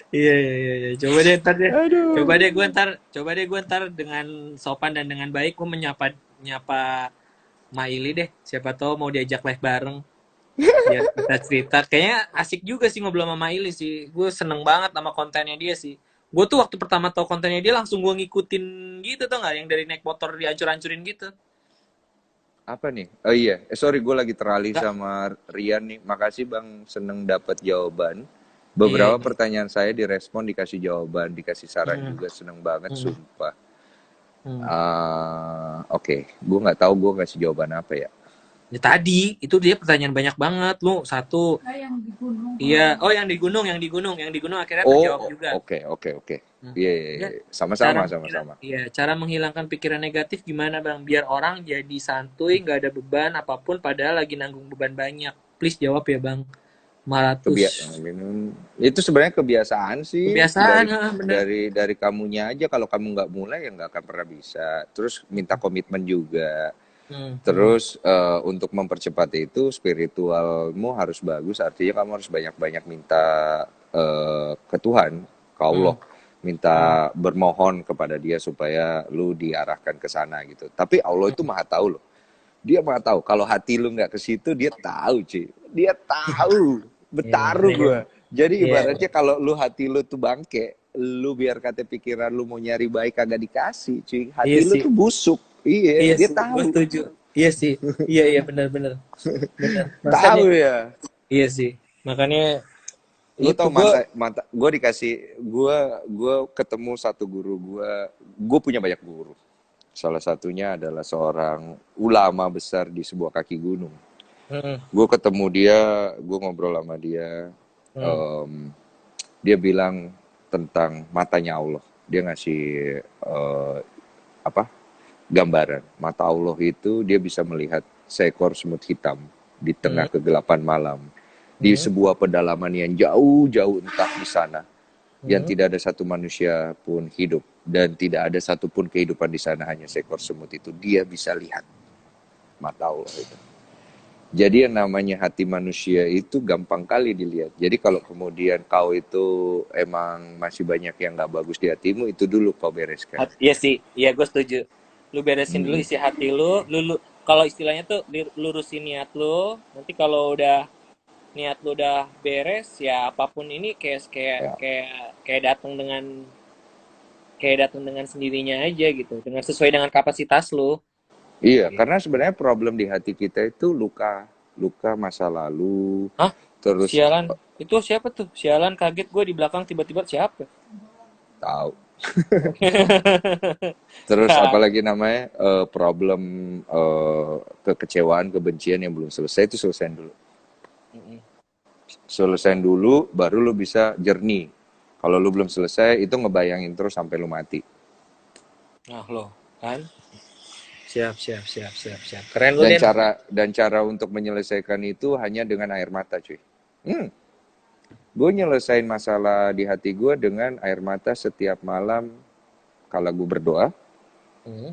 Iya, iya, iya, iya. Coba deh ntar deh. Aduh. Coba deh gue ntar dengan sopan dan dengan baik gue menyapa nyapa Maili deh, siapa tahu mau diajak live bareng biar kita cerita. Kayaknya asik juga sih ngobrol sama Maili sih. Gue seneng banget sama kontennya dia sih. Gue tuh waktu pertama tahu kontennya dia langsung gue ngikutin gitu tuh nggak, yang dari naik motor dihancur-hancurin gitu. Apa nih? Oh iya, sorry gue lagi teralih Nggak, sama Rian nih. Makasih Bang, seneng dapat jawaban. iya. Beberapa pertanyaan saya direspon, dikasih jawaban, dikasih saran Hmm, juga, seneng banget, hmm, sumpah. hmm. Oke, gue nggak tahu gue kasih jawaban apa ya. Ya tadi itu dia pertanyaan banyak banget lu. Satu, iya, oh yang di gunung akhirnya terjawab Oh, juga. oke, oke, oke. Hmm. Iya, iya, Ya, iya. Sama-sama, sama-sama. iya, cara menghilangkan pikiran negatif gimana bang? Biar orang jadi santuy, nggak ada beban apapun, padahal lagi nanggung beban banyak. Please jawab ya bang. 500. Minum itu sebenarnya kebiasaan sih, Kebiasaan, bener. dari kamunya aja. Kalau kamu nggak mulai ya nggak akan pernah bisa. Terus minta komitmen juga. Hmm, hmm, Terus untuk mempercepat itu spiritualmu harus bagus. Artinya kamu harus banyak-banyak minta ke Tuhan, ke hmm, Allah, hmm, minta bermohon kepada Dia supaya lu diarahkan ke sana gitu. Tapi Allah itu hmm. maha tahu loh. Dia maha tahu. Kalau hati lu nggak ke situ, dia tahu, cuy. Dia tahu. Iya, Betaru iya, gua. Jadi iya, ibaratnya kalau lu hati lu tuh bangke, lu biar kata pikiran lu mau nyari baik kagak dikasih, cuy. iya Hati lu sih, tuh busuk. Iya, iya dia sih, gue tahu. setuju. Iya sih, iya, iya, benar-benar, benar. Makanya, Tahu ya. iya sih, makanya Lu itu tahu gue. mata gue dikasih gue ketemu satu guru gue punya banyak guru. Salah satunya adalah seorang ulama besar di sebuah kaki gunung. Hmm, Gue ketemu dia, gue ngobrol sama dia. hmm, em, Dia bilang tentang matanya Allah. Dia ngasih eh, apa gambaran. Mata Allah itu dia bisa melihat seekor semut hitam di tengah hmm, kegelapan malam. Di hmm, sebuah pedalaman yang jauh-jauh entah di sana. Yang hmm. tidak ada satu manusia pun hidup. Dan tidak ada satupun kehidupan di sana, hanya seekor semut itu. Dia bisa lihat mata Allah itu. Jadi yang namanya hati manusia itu gampang kali dilihat. Jadi kalau kemudian kau itu emang masih banyak yang nggak bagus di hatimu, itu dulu kau bereskan. Iya sih, iya gue setuju. Lu beresin dulu Mm-mm. isi hati lu, kalau istilahnya tuh lurusin niat lu. Nanti kalau udah niat lu udah beres, ya apapun ini kayak kayak Ya. kayak kayak datang dengan sendirinya aja gitu, dengan sesuai dengan kapasitas lu. Iya, Gitu. karena sebenarnya problem di hati kita itu luka, luka masa lalu, Hah? terus Sialan. Itu siapa tuh? Sialan, kaget gue di belakang tiba-tiba siapa? tahu, terus Ya. apalagi namanya problem kekecewaan, kebencian yang belum selesai itu selesai dulu. Mm-mm. Selesai dulu, baru lu bisa jernih. Kalau lu belum selesai, itu ngebayangin terus sampai lu mati. Nah lo kan, siap, siap, siap, siap, siap. Keren lu Dan Den. cara untuk menyelesaikan itu hanya dengan air mata, cuy. Gue nyelesain masalah di hati gue dengan air mata setiap malam kalau gue berdoa. Hmm.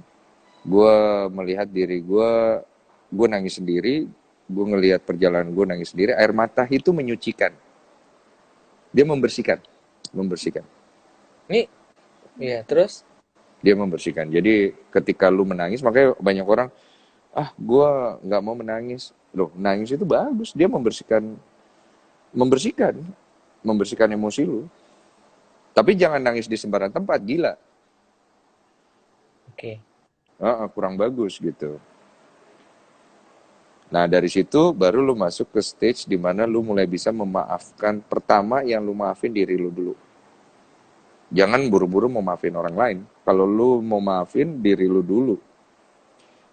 Gue melihat diri gue nangis sendiri. Gue ngelihat perjalanan gue nangis sendiri. Air mata itu menyucikan. Dia membersihkan, membersihkan. Nih, iya terus. Dia membersihkan. Jadi ketika lu menangis, makanya banyak orang, gue nggak mau menangis. Loh, nangis itu bagus. Dia membersihkan, membersihkan, membersihkan emosi lu. Tapi jangan nangis di sembarang tempat, gila. Oke. Kurang bagus gitu. Nah dari situ baru lu masuk ke stage di mana lu mulai bisa memaafkan. Pertama yang lu maafin diri lu dulu. Jangan buru-buru mau maafin orang lain. Kalau lu mau maafin diri lu dulu.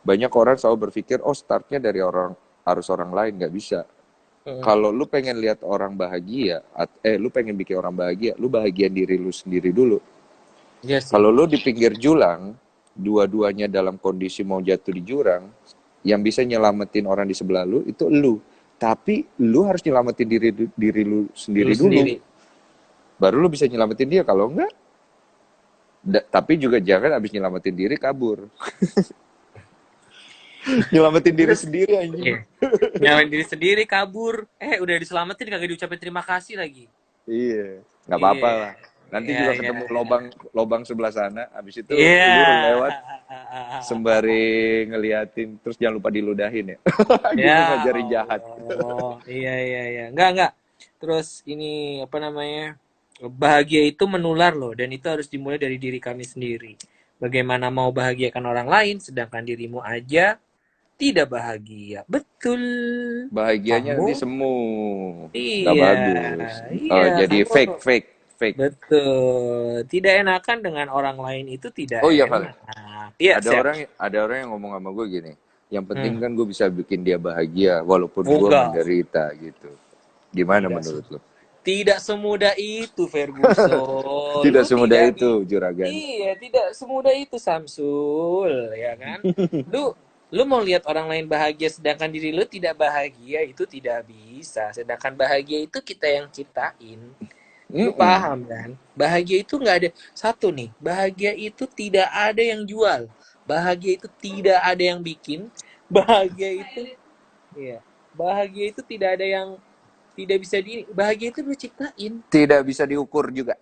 Banyak orang selalu berpikir, oh startnya dari harus orang lain, nggak bisa. Hmm. Kalau lu pengen lihat orang bahagia, lu pengen bikin orang bahagia, lu bahagian diri lu sendiri dulu. Iya sih. Kalau lu di pinggir jurang, dua-duanya dalam kondisi mau jatuh di jurang, yang bisa nyelamatin orang di sebelah lu itu lu. Tapi lu harus nyelamatin diri lu Lu sendiri dulu. sendiri. Baru lu bisa nyelamatin dia. Kalau enggak, tapi juga jangan abis nyelamatin diri kabur. Nyelamatin diri Terus, sendiri anjing. iya. Nyalain diri sendiri kabur. Udah diselamatin kagak diucapin terima kasih lagi. Iya, nggak apa-apa Iya. lah. Nanti Iya, juga iya, ketemu iya. lobang sebelah sana. Habis itu Iya. lu lewat sembari ngeliatin, terus jangan lupa diludahin ya. Ya Gitu ngajarin jahat. Allah. Iya, iya, iya. Enggak. Terus ini apa namanya? Bahagia itu menular loh, dan itu harus dimulai dari diri kami sendiri. Bagaimana mau bahagiakan orang lain, sedangkan dirimu aja tidak bahagia. Betul. Bahagianya Kamu? nanti semu. Nggak Iya. bagus. Iya, Jadi kamu fake. betul. Tidak enakan dengan orang lain itu tidak Oh iya, Val. enak. Iya, siap. Ada orang yang ngomong sama gue gini. Yang penting Hmm. kan gue bisa bikin dia bahagia walaupun gue Enggak. menderita gitu. Gimana Tidak. menurut lo? Tidak semudah itu, Ferguson. Tidak Lu semudah tidak itu, juragan. Iya, tidak semudah itu, Samsul, ya kan? Lu lu mau lihat orang lain bahagia sedangkan diri lu tidak bahagia, itu tidak bisa. Sedangkan bahagia itu kita yang ciptain. Lu Mm-mm. paham kan? Bahagia itu nggak ada satu nih. Bahagia itu tidak ada yang jual. Bahagia itu tidak ada yang bikin. Bahagia itu, iya. Bahagia itu tidak ada yang tidak bisa bahagia itu lu ciptain. Tidak bisa diukur juga.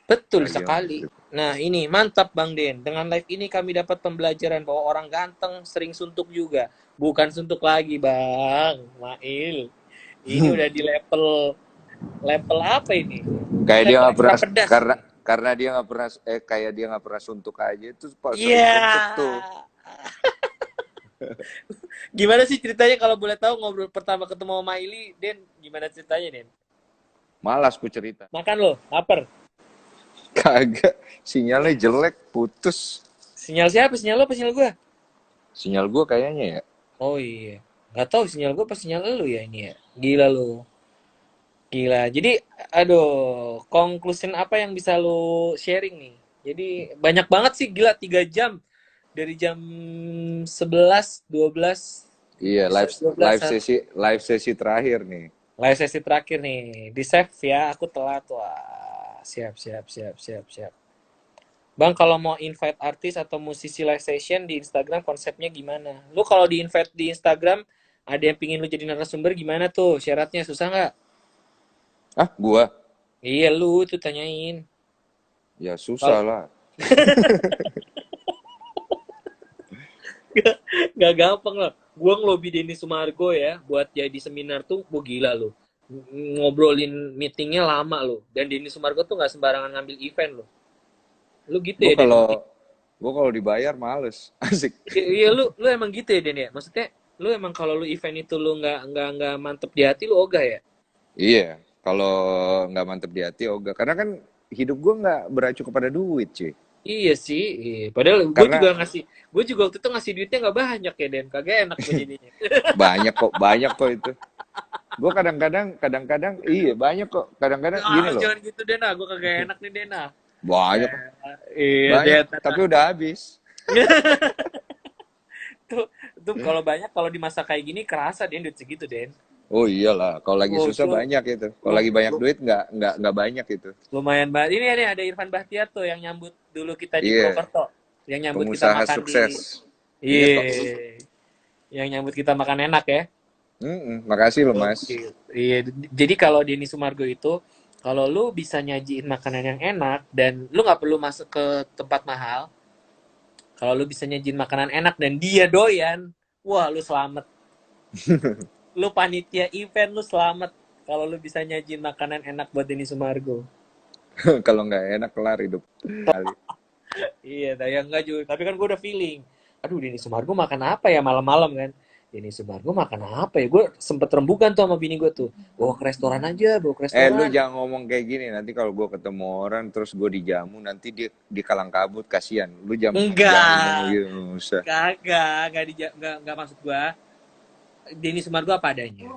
Betul Bahagia nggak bisa sekali. diukur. Nah, ini mantap Bang Den. Dengan live ini kami dapat pembelajaran bahwa orang ganteng sering suntuk juga. Bukan suntuk lagi, Bang Mail. Ini udah di level level apa ini? Kayak dia Level nggak ekstra pernah pedas ini. karena dia nggak pernah kayak dia nggak pernah suntuk aja itu sering Iya. suntuk tuh. Gimana sih ceritanya kalau boleh tahu ngobrol pertama ketemu sama Maili, Den? Gimana ceritanya, Den? Malas ku cerita. Makan lo, lapar. Kagak, sinyalnya jelek, putus. Sinyal siapa? Sinyal lo apa sinyal gua? Sinyal gue kayaknya ya. Oh iya. Nggak tahu sinyal gua apa sinyal lu ya ini ya. Gila lu. Gila. Jadi, aduh, conclusion apa yang bisa lu sharing nih? Jadi, banyak banget sih, gila 3 jam. Dari jam 11, 12, Iya, bisa 12, live sesi terakhir nih. live sesi terakhir nih. Di save ya, aku telat. Wah, siap. Bang, kalau mau invite artis atau musisi live session di Instagram, konsepnya gimana? Lu kalau di invite di Instagram, ada yang pingin lu jadi narasumber, gimana tuh? Syaratnya susah nggak? Ah, gua? Iya, lu tuh tanyain. Ya susah Kalau lah. nggak gampang lah. Gua ngelobi Denny Sumargo ya buat jadi seminar tuh, gua gila loh. Ngobrolin meetingnya lama loh. Dan Denny Sumargo tuh nggak sembarangan ngambil event loh. Lu gitu Gua ya, Den? kalau gua kalau dibayar males. Asik. Iya, lu emang gitu ya, Den ya? Maksudnya lu emang kalau lu event itu lu nggak mantep di hati, lu ogah ya? Iya, kalau nggak mantep di hati ogah. Karena kan hidup gua nggak beracu kepada duit, cuy. Iya sih. Iya. Padahal Karena gue juga waktu itu ngasih duitnya nggak banyak ya, Den. Kagak enak gue jadinya. banyak kok itu. Gua kadang-kadang iya banyak kok. Kadang-kadang gini Ah, loh. jangan gitu, Den. Gue kagak enak nih, Den. Banyak, Iya, banyak. Den. Tapi udah habis. Tuh kalau banyak, kalau di masa kayak gini kerasa, Den, duit segitu, Den. Oh iyalah, kalau lagi Oh, susah itu banyak itu. Kalau lu- lagi banyak lu- duit nggak banyak itu. lumayan banget. Ini nih ada Irfan Bahtiar tuh yang nyambut dulu kita di Iya, Purwokerto. Yang nyambut kita pengusaha makan di. sukses. Ingat kok. Iya. Yang nyambut kita makan enak ya. Makasih loh Mas. Oke. Iya, jadi kalau Denny Sumargo itu, kalau lu bisa nyajiin makanan yang enak dan lu nggak perlu masuk ke tempat mahal, kalau lu bisa nyajiin makanan enak dan dia doyan, wah lu selamat. Lu panitia event lu selamat kalau lu bisa nyajiin makanan enak buat Denny Sumargo. Kalau nggak enak kelar hidup kali. Iya, yang enggak juga. Tapi kan gue udah feeling. Aduh, Denny Sumargo makan apa ya malam-malam kan? Denny Sumargo makan apa ya? Gue sempet rembukan tuh sama bini gue tuh. Bawa ke restoran aja, bawa ke Lu restoran. jangan ngomong kayak gini. Nanti kalau gue ketemu orang terus gue dijamu, nanti dia di kalang kabut kasihan. Lu jangan ngomong Enggak. gitu, nggak usah. Enggak maksud gua. Denny Sumargo apa adanya.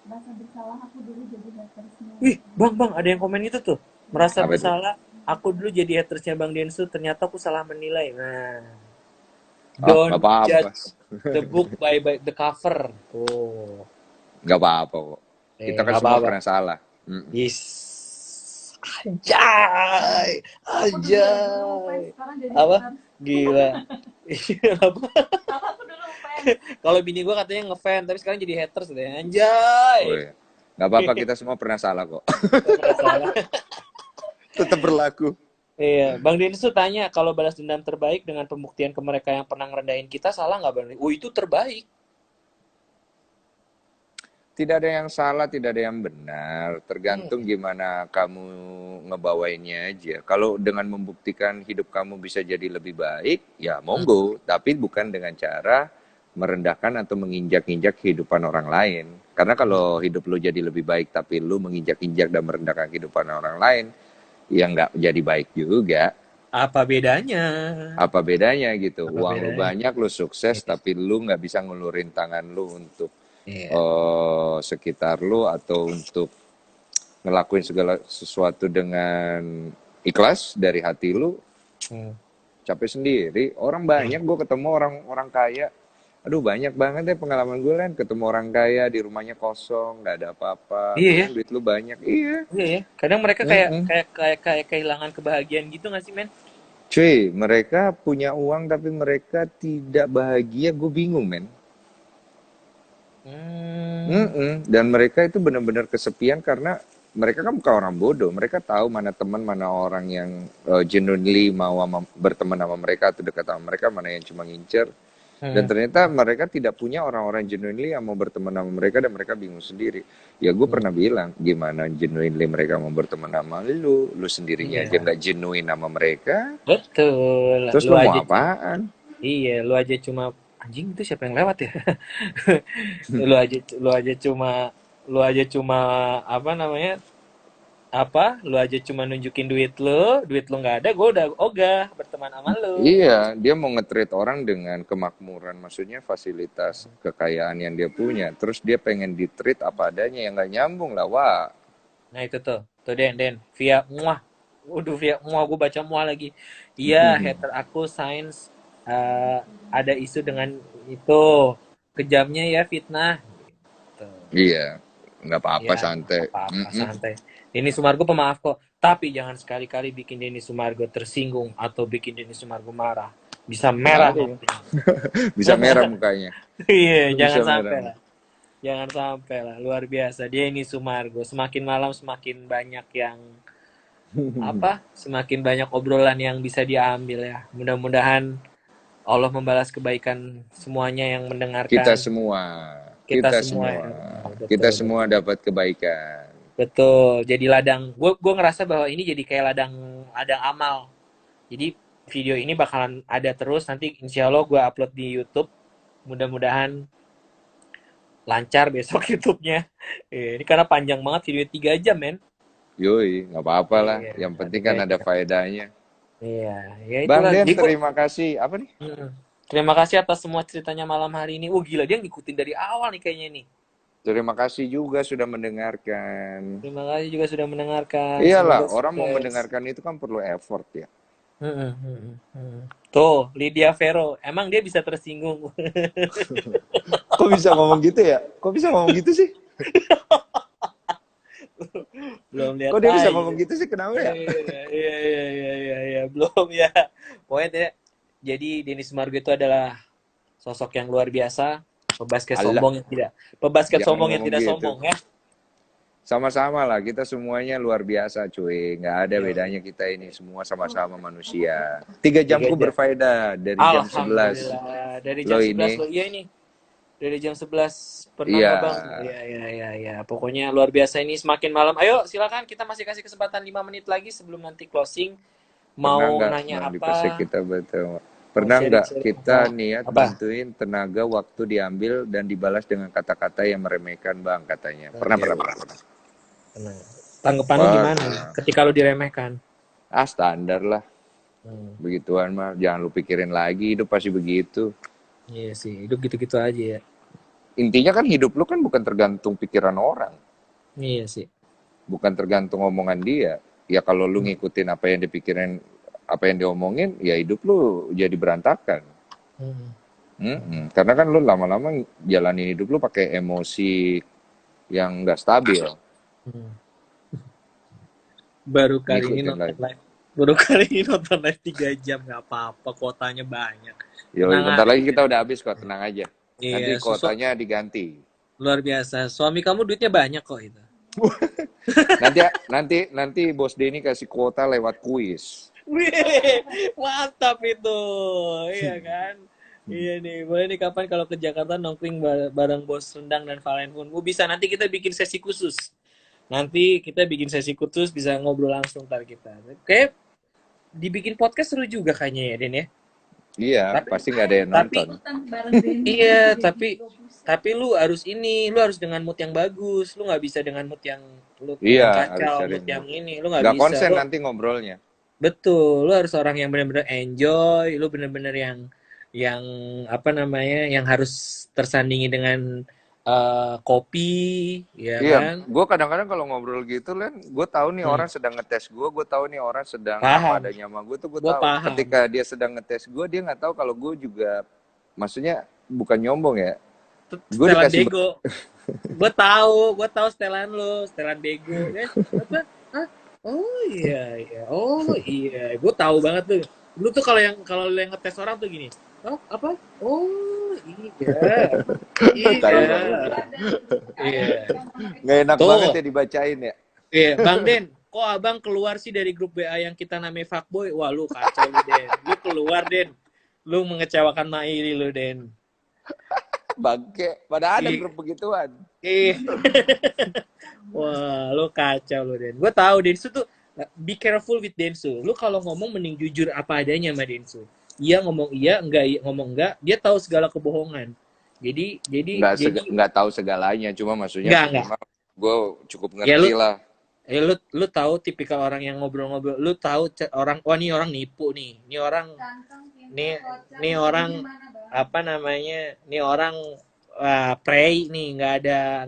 Merasa bersalah aku dulu jadi hatersnya. Wih, bang, ada yang komen itu tuh. Merasa Apa itu? bersalah. Aku dulu jadi hatersnya Bang Densu, ternyata aku salah menilai. Nah, Ah, nggak don't apa-apa. judge the book by the cover. Oh, Nggak apa-apa kok. Kita kan nggak semua apa-apa. pernah salah. Yes. Anjay, Aku dulu ngefans, anjay. sekarang jadi Apa? haters. Gila. Apa? Aku dulu ngefans. Kalau bini gua katanya ngefans, tapi sekarang jadi haters deh. Anjay. Oh iya. Nggak apa-apa, kita semua pernah salah kok. Nggak pernah salah. tetap berlaku. Iya, Bang Denis tuh tanya kalau balas dendam terbaik dengan pembuktian ke mereka yang pernah ngerendahin kita salah nggak Bang Denis? Oh itu terbaik. Tidak ada yang salah, tidak ada yang benar. Tergantung Hmm. gimana kamu ngebawainnya aja. Kalau dengan membuktikan hidup kamu bisa jadi lebih baik, ya monggo. Tapi bukan dengan cara merendahkan atau menginjak-injak kehidupan orang lain. Karena kalau hidup lu jadi lebih baik, tapi lu menginjak-injak dan merendahkan kehidupan orang lain, ya nggak jadi baik juga. Apa bedanya? Apa bedanya gitu? Apa Uang lu bedanya? banyak, lu sukses, tapi lu nggak bisa ngulurin tangan lu untuk Iya. sekitar lu atau untuk ngelakuin segala sesuatu dengan ikhlas dari hati lu, Hmm. capek sendiri. Orang banyak, gue ketemu orang-orang kaya, aduh banyak banget deh pengalaman gue kan, ketemu orang kaya di rumahnya kosong, nggak ada apa-apa, Iya lu ya. kan duit lu banyak, iya. Iya ya. Kadang mereka kayak Mm-mm. kayak kayak kayak kehilangan kebahagiaan gitu nggak sih, men? Cuy, mereka punya uang tapi mereka tidak bahagia, gue bingung men. Hmm. Mm-mm. Dan mereka itu benar-benar kesepian karena mereka kan bukan orang bodoh. Mereka tahu mana teman, mana orang yang genuinely mau berteman sama mereka atau dekat sama mereka, mana yang cuma ngincer. Dan Hmm. ternyata mereka tidak punya orang-orang genuinely yang mau berteman sama mereka dan mereka bingung sendiri. Ya gue pernah bilang, gimana genuinely mereka mau berteman sama lu sendirinya aja Iya. nggak genuine sama mereka, Betul. terus Lu lu mau aja apaan? iya, lu aja cuma anjing itu siapa yang lewat ya? Lu aja cuma apa namanya? Lu aja cuma nunjukin duit lu nggak ada, gue udah ogah berteman sama lu. Iya, dia mau nge-treat orang dengan kemakmuran, maksudnya fasilitas kekayaan yang dia punya. Terus dia pengen di-treat apa adanya yang nggak nyambung lah, wah. Nah itu tuh Den, via muah, waduh via muah gue baca muah lagi. Iya, hater aku sains eh, ada isu dengan itu kejamnya ya fitnah. Tuh. Iya, nggak apa-apa Ya, santai. apa-apa Mm-mm. santai. Denny Sumargo pemaaf kok, tapi jangan sekali-kali bikin Denny Sumargo tersinggung atau bikin Denny Sumargo marah. Bisa merah Kenapa? nanti. Bisa merah mukanya. Iya, jangan Bisa sampai merah. lah. Jangan sampai lah, luar biasa. Dia ini Sumargo. Semakin malam semakin banyak yang semakin banyak obrolan yang bisa diambil ya. Mudah-mudahan Allah membalas kebaikan semuanya yang Kita mendengarkan. semua, Kita kita semua semua, ya. kita Betul, semua betul. dapat kebaikan. Betul. Jadi ladang. Gue ngerasa bahwa ini jadi kayak ladang ladang amal. Jadi video ini bakalan ada terus. Nanti insya Allah gue upload di YouTube. Mudah-mudahan lancar besok YouTube-nya. Ini karena panjang banget video 3 jam, men. Yoi, nggak apa-apa lah. Iya, Yang penting kan 3 ada jam. faedahnya. Iya, ya Bang itulah. Den, Jadi terima kasih. Apa nih? terima kasih atas semua ceritanya malam hari ini. Gila dia ngikutin dari awal nih kayaknya nih. Terima kasih juga sudah mendengarkan. Terima kasih juga sudah mendengarkan. Iyalah, Semoga orang mau sukses. mendengarkan itu kan perlu effort ya. Tuh, Lydia Vero. Emang dia bisa tersinggung. Kok bisa ngomong gitu ya? Kok bisa ngomong gitu sih? Belum lihat Kok dia bisa aja. ngomong gitu sih? Kenapa ya? Iya, belum ya. Pokoknya jadi Denny Sumargo itu adalah sosok yang luar biasa, pebasket Allah, sombong yang tidak, pebasket jangan sombong yang ngomong tidak gitu. sombong ya. Sama-sama lah, kita semuanya luar biasa cuy. Nggak ada Yo, bedanya kita ini semua sama-sama manusia. 3 jamku 3 jam. berfaedah dari jam 11. Alhamdulillah. Dari jam Lo 11 ini, lo iya ini. Dari jam 11 pernah iya. nggak Bang? Iya. Pokoknya luar biasa ini semakin malam. Ayo silakan kita masih kasih kesempatan 5 menit lagi sebelum nanti closing. Pernah Mau nggak nanya Bang di fase apa? kita betul? Mau Pernah nggak sharing-sharing kita apa? niat Apa? bantuin tenaga waktu diambil dan dibalas dengan kata-kata yang meremehkan Bang katanya. Pernah, Yo, pernah. tenang. Tanggapan lu gimana Pernah. ketika lu diremehkan? Standar lah. Hmm. Begituan mah, jangan lu pikirin lagi, hidup pasti begitu. Iya sih, hidup gitu-gitu aja ya. Intinya kan hidup lu kan bukan tergantung pikiran orang, Iya sih. bukan tergantung omongan dia. Ya kalau lu ngikutin apa yang dipikirin, apa yang diomongin, ya hidup lu jadi berantakan. Hmm. Karena kan lu lama-lama jalanin hidup lu pakai emosi yang nggak stabil. Hmm. Baru kali ini Ngikutin nonton lagi. live. Baru kali ini nonton live 3 jam nggak apa-apa, kuotanya banyak. Yo, Tenang bentar lagi aja. kita udah habis kok, tenang aja. Nanti Iya, kuotanya diganti. luar biasa. Suami kamu duitnya banyak kok itu. Nanti Bos Denny kasih kuota lewat kuis. Wih, mantap itu. Iya kan? Iya nih, boleh nih kapan kalau ke Jakarta nongkrong bareng Bos Sundang dan Valen pun. Bisa nanti kita bikin sesi khusus. Nanti kita bikin sesi khusus bisa ngobrol langsung ntar kita. Oke, dibikin podcast seru juga kayaknya ya, Den ya. Iya, Tapi pasti nggak ada yang tapi nonton. Ikutan bareng Denny iya, jadi tapi 20. lu harus lu harus dengan mood yang bagus. Lu nggak bisa dengan mood yang Iya, yang harus kacau, cari mood yang mood. ini. Lu nggak Nggak bisa. konsen Lu nanti ngobrolnya. betul, lu harus orang yang benar-benar enjoy, lu benar-benar yang apa namanya, yang harus tersandingi dengan kopi, ya Iya, kan? gue kadang-kadang kalau ngobrol gitu kan, gue tahu nih Hmm, orang sedang ngetes gue tahu nih orang sedang apa paham, adanya sama gue tuh gue gue tahu. paham. Ketika dia sedang ngetes gue, dia nggak tahu kalau gue juga, maksudnya bukan nyombong ya, gue Setelan dikasih bego, gue tahu setelan lu, setelan bego, kan? Apa? Hah? Oh iya, iya, oh iya, gue tahu banget tuh. Lu tuh kalau lu yang ngetes orang tuh gini, oh apa? Oh iya, tahu iya, banget ya. iya. Nggak enak banget Tuh, ya dibacain ya. iya, Bang Den, kok abang keluar sih dari grup BA yang kita namanya fuckboy? Wah, lu kacau lu, Den. Lu keluar, Den. Lu mengecewakan Maili, lu, Den. Bangke, pada ada Ih, grup begituan. ih. Wah, lu kacau lu, Den. Gue tahu Densu tuh, be careful with Densu. Lu kalau ngomong mending jujur apa adanya sama Densu. Iya ngomong iya, ngomong enggak, dia tahu segala kebohongan. Jadi, jadi, jadi, Nggak tahu segalanya, cuma maksudnya enggak. minimal gue cukup Ya ngerti lah. lu tahu tipikal orang yang ngobrol-ngobrol, lu tahu orang, wah ini orang nipu nih, ini orang, Kantong pintu nih kocak nih itu orang gimana bang? apa namanya, nih orang prey nih, nggak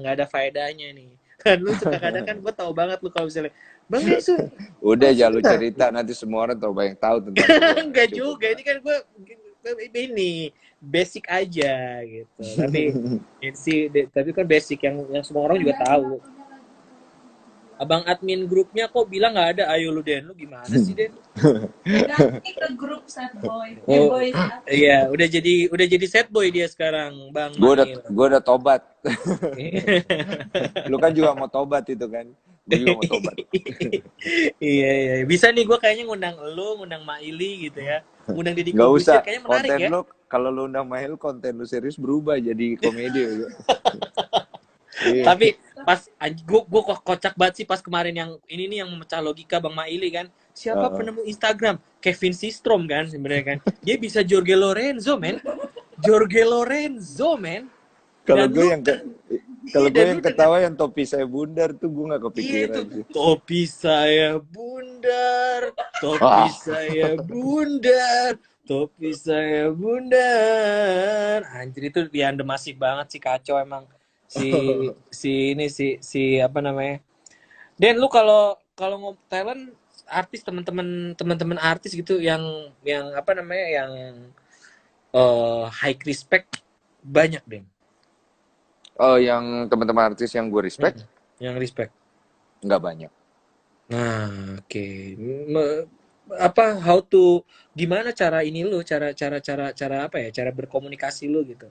ada faedahnya nih. Kan lu suka kadang kan gue tahu banget lu kalau misalnya Bang Densu, Udah jangan lu sebentar. cerita, nanti semua orang tahu banyak tahu tentang gue. Enggak Cukup juga, lah. ini kan gue ini basic aja gitu. Tapi tapi kan basic yang semua orang juga Ada tahu. satunya lagi tuh. Abang admin grupnya kok bilang nggak ada, ayo lu Den, lu gimana sih Den? Ganti ke grup sad boy. Oh Boy sad. iya, udah jadi set boy dia sekarang, Bang Gue udah Mail. gue udah tobat. Lu kan juga mau tobat itu kan? Gue juga mau tobat. Iya, iya. Bisa nih gue kayaknya ngundang lu, ngundang Maili gitu ya. Ngundang Deddy Nggak usah. Corbuzier kayaknya menarik Konten ya. lu kalau lu undang Mahel, konten lu serius berubah jadi komedi. Iya. Tapi pas gue kocak banget sih pas kemarin yang ini nih yang memecah logika Bang Maili kan. Siapa Heeh. penemu Instagram? Kevin Systrom kan sebenarnya kan. Dia bisa Jorge Lorenzo, men. Jorge Lorenzo, men. Kalau Dan gue lu yang dan kalau iya gue dan yang lu dengan ketawa yang topi saya bundar tuh gue nggak iya itu kepikiran sih. topi saya bundar, topi Wah, saya bundar, topi saya bundar. Anjir itu yang masif banget sih, kacau emang si si ini si apa namanya. Dan lu kalau kalau talent artis teman-teman artis gitu yang apa namanya yang high respect banyak deh. oh yang teman-teman artis yang gue respect Yang respect. nggak banyak. Nah, oke. Apa how to gimana cara ini lu, cara apa ya? Cara berkomunikasi lu gitu.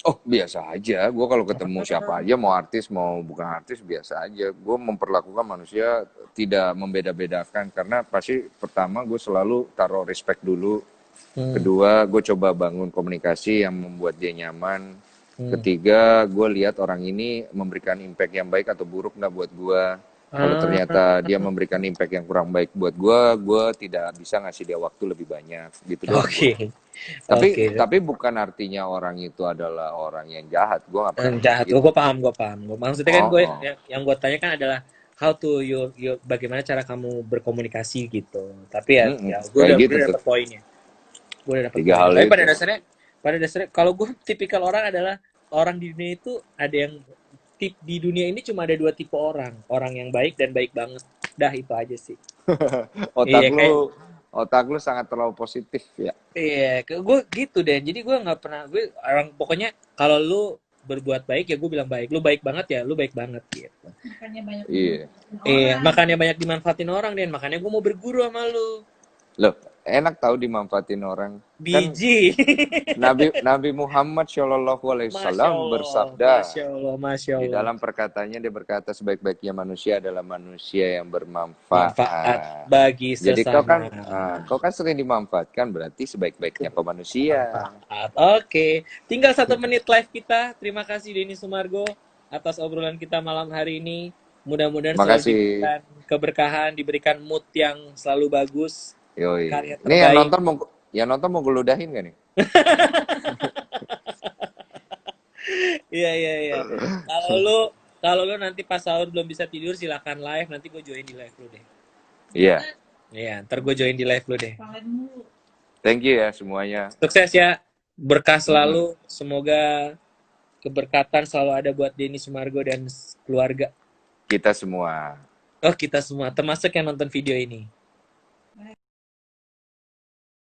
Oh biasa aja. Gue kalau ketemu siapa aja, mau artis mau bukan artis biasa aja. Gue memperlakukan manusia tidak membeda-bedakan karena pasti pertama gue selalu taruh respect dulu. Hmm. Kedua, gue coba bangun komunikasi yang membuat dia nyaman. Hmm. Ketiga, gue lihat orang ini memberikan impact yang baik atau buruk nggak buat gue. Kalau Ah, ternyata dia memberikan impact yang kurang baik buat gue tidak bisa ngasih dia waktu lebih banyak. Gitu doang gue. oke. Tapi Oke. tapi bukan artinya orang itu adalah orang yang jahat. Gue nggak pernah Jahat. gitu. Gue paham, gue paham. Maksudnya kan Oh, gue oh. yang gue tanya kan adalah how to bagaimana cara kamu berkomunikasi gitu. Tapi ya, Mm-mm. ya Kayak gue gitu udah tuh. dapet poinnya. Gue udah dapet Tiga poinnya. hal Tapi itu. pada dasarnya kalau gue tipikal orang adalah orang di dunia itu ada yang di dunia ini cuma ada dua tipe orang, orang yang baik dan baik banget. Dah itu aja sih. Otak Iya kayak otak lu sangat terlalu positif ya. iya gue gitu deh. Jadi gue nggak pernah gue orang pokoknya kalau lu berbuat baik ya gue bilang baik. Lu baik banget ya, lu baik banget gitu. Makanya banyak Iya. dimanfaatin Iya, orang. makanya banyak dimanfaatin orang, Den. Makanya gue mau berguru sama lu. Loh, enak tahu dimanfaatin orang. Kan Biji. Nabi Muhammad Shallallahu Alaihi Masya Wasallam Allah, bersabda, Masya Allah, Masya di Allah. dalam perkataannya dia berkata sebaik-baiknya manusia adalah manusia yang Manfaat bermanfaat. bagi Jadi sesama. kau kan sering dimanfaatkan, berarti sebaik-baiknya kau manusia. Manfaat. Oke, tinggal 1 menit live kita. Terima kasih Denny Sumargo atas obrolan kita malam hari ini. Mudah-mudahan selalu Makasih. diberikan keberkahan, diberikan mood yang selalu bagus, Yoi. karya Ini yang terbaik. nonton mau gue ludahin gak nih? Iya. Kalau lu nanti pas sahur belum bisa tidur, silakan live. Nanti gue join di live lu deh. Iya. Iya, ntar gue join di live lu deh. Kangen mulu. Thank you ya semuanya. Sukses ya, berkah selalu. Semoga keberkatan selalu ada buat Denny Sumargo dan keluarga. Kita semua. Oh, kita semua, termasuk yang nonton video ini.